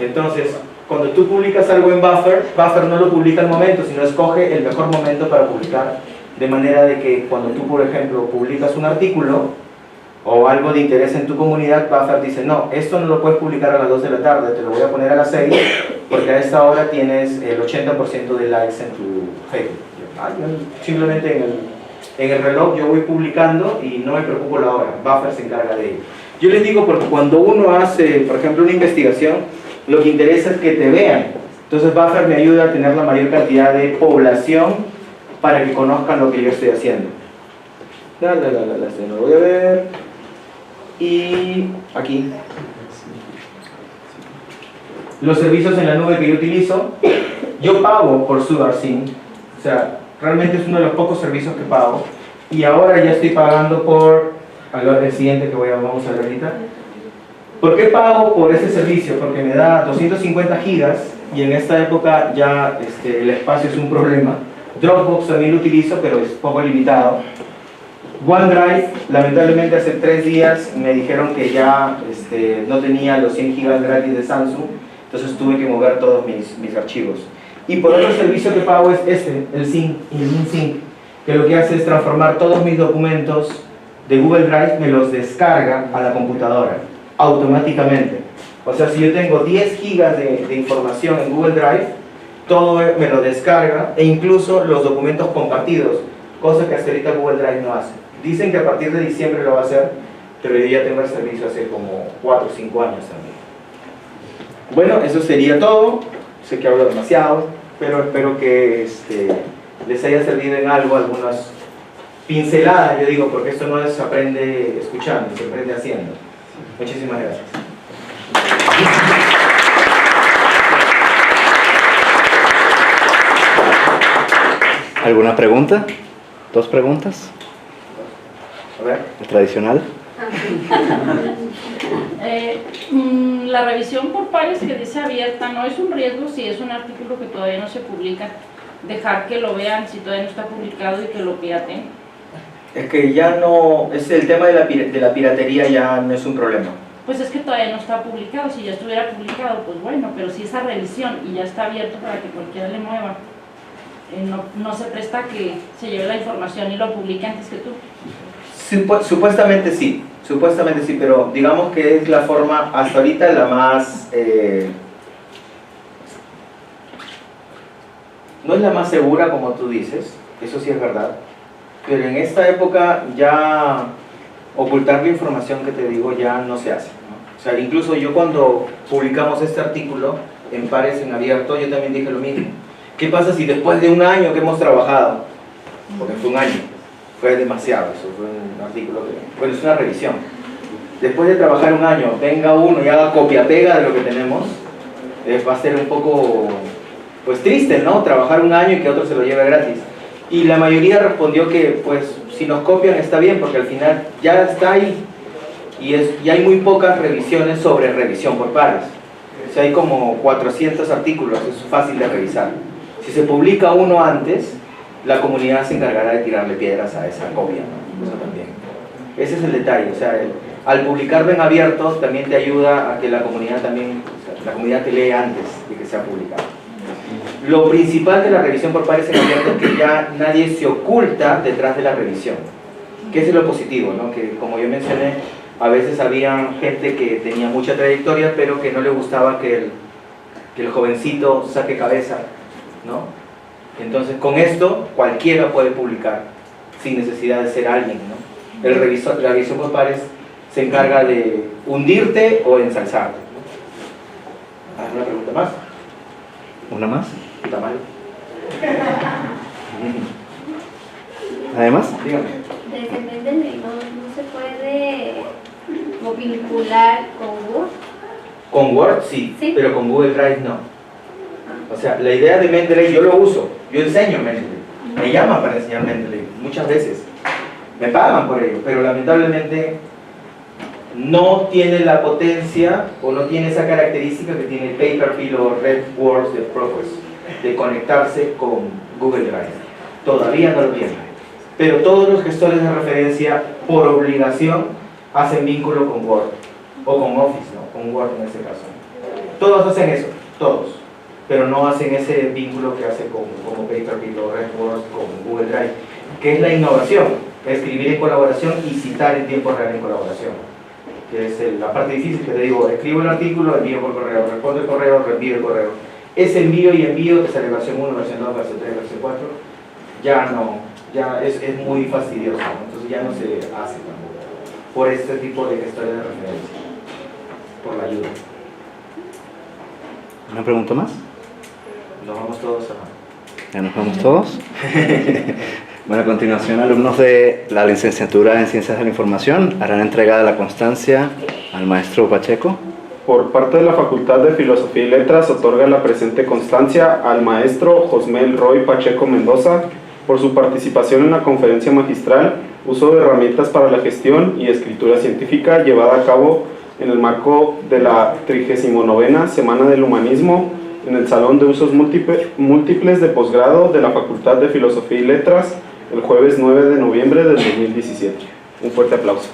Entonces, cuando tú publicas algo en Buffer, Buffer no lo publica al momento, sino escoge el mejor momento para publicar, de manera de que cuando tú, por ejemplo, publicas un artículo o algo de interés en tu comunidad, Buffer dice, no, esto no lo puedes publicar a las 2 de la tarde, te lo voy a poner a las 6, porque a esta hora tienes el 80% de likes en tu Facebook. Yo simplemente en el reloj yo voy publicando y no me preocupo la hora, Buffer se encarga de ello. Yo les digo porque cuando uno hace, por ejemplo, una investigación, lo que interesa es que te vean. Entonces Buffer me ayuda a tener la mayor cantidad de población para que conozcan lo que yo estoy haciendo. Lo voy a ver. Y aquí. Los servicios en la nube que yo utilizo, yo pago por SugarSync. O sea, realmente es uno de los pocos servicios que pago. Y ahora ya estoy pagando por el siguiente que vamos a ver ahorita. ¿Por qué pago por ese servicio? Porque me da 250 gigas y en esta época ya el espacio es un problema. Dropbox también lo utilizo, pero es poco limitado. OneDrive, lamentablemente hace 3 días me dijeron que ya no tenía los 100 gigas gratis de Samsung, entonces tuve que mover todos mis archivos. Y por otro servicio que pago es el Sync, que lo que hace es transformar todos mis documentos de Google Drive, me los descarga a la computadora automáticamente. O sea, si yo tengo 10 gigas de información en Google Drive, todo me lo descarga, e incluso los documentos compartidos, cosa que hasta ahorita Google Drive no hace. Dicen que a partir de diciembre lo va a hacer, pero yo ya tengo el servicio hace como 4 o 5 años también. Bueno, eso sería todo. Sé que hablo demasiado, pero espero que les haya servido en algo, algunas pinceladas, yo digo, porque esto no se aprende escuchando, se aprende haciendo. Muchísimas gracias. ¿Alguna pregunta? ¿Dos preguntas? A ver. ¿El tradicional? La revisión por pares que dice abierta, ¿no es un riesgo si es un artículo que todavía no se publica, dejar que lo vean si todavía no está publicado y que lo piraten? Es que ya no, es el tema de la piratería ya no es un problema. Pues es que todavía no está publicado, si ya estuviera publicado, pues bueno, pero si esa revisión y ya está abierto para que cualquiera le mueva, no se presta a que se lleve la información y lo publique antes que tú. Supuestamente sí, pero digamos que es la forma hasta ahorita la más... no es la más segura como tú dices, eso sí es verdad, pero en esta época ya ocultar la información que te digo ya no se hace, ¿no? O sea, incluso yo cuando publicamos este artículo en Pares en Abierto, yo también dije lo mismo. ¿Qué pasa si después de un año que hemos trabajado, porque fue un año, fue demasiado, eso fue un artículo que, bueno, es una revisión, después de trabajar un año, venga uno y haga copia-pega de lo que tenemos, va a ser un poco, pues triste, ¿no? Trabajar un año y que otro se lo lleve gratis. Y la mayoría respondió que, pues, si nos copian está bien, porque al final ya está ahí, y hay muy pocas revisiones sobre revisión por pares. O sea, hay como 400 artículos, es fácil de revisar. Si se publica uno antes, la comunidad se encargará de tirarle piedras a esa copia, ¿no? Eso también. Ese es el detalle, o sea, al publicarlo en abierto también te ayuda a que la comunidad también, o sea, la comunidad te lee antes de que sea publicado. Lo principal de la revisión por pares en abierto es que ya nadie se oculta detrás de la revisión, que es lo positivo, ¿no? Que como yo mencioné, a veces había gente que tenía mucha trayectoria, pero que no le gustaba que el jovencito saque cabeza, ¿no? Entonces, con esto, cualquiera puede publicar, sin necesidad de ser alguien, ¿no? La revisión por pares se encarga de hundirte o ensalzarte, ¿no? ¿Alguna pregunta más? ¿Una más? ¿Está mal? ¿Además? Dígame. Desde Mendeley no se puede como vincular con Word. Con Word sí, Sí, pero con Google Drive no. O sea, la idea de Mendeley, yo lo uso, yo enseño Mendeley, me llaman para enseñar Mendeley muchas veces, me pagan por ello, pero lamentablemente no tiene la potencia o no tiene esa característica que tiene Paperfill o RedWords de ProQuest. de conectarse con Google Drive. Todavía no lo tienen. Pero todos los gestores de referencia, por obligación, hacen vínculo con Word, o con Office, ¿no? Con Word en este caso. Todos hacen eso, todos, pero no hacen ese vínculo que hace con Paperclip o RedWord con Google Drive, que es la innovación, escribir en colaboración y citar en tiempo real en colaboración, que es la parte difícil que te digo, escribo el artículo, envío por correo, respondo el correo, reenvío el correo. Ese envío y envío, te sale versión 1, versión 2, versión 3, versión 4, ya no, ya es muy fastidioso, ¿no? Entonces ya no se hace tampoco, por este tipo de gestores de referencia, por la ayuda. ¿Una pregunta más? Nos vamos todos a... ¿Ya nos vamos todos? Bueno, a continuación, alumnos de la licenciatura en Ciencias de la Información harán entrega de la constancia al maestro Pacheco. Por parte de la Facultad de Filosofía y Letras, otorga la presente constancia al maestro Josmel Roy Pacheco Mendoza por su participación en la conferencia magistral Uso de herramientas para la gestión y escritura científica, llevada a cabo en el marco de la 39ª Semana del Humanismo en el Salón de Usos Múltiples de Posgrado de la Facultad de Filosofía y Letras el jueves 9 de noviembre del 2017. Un fuerte aplauso.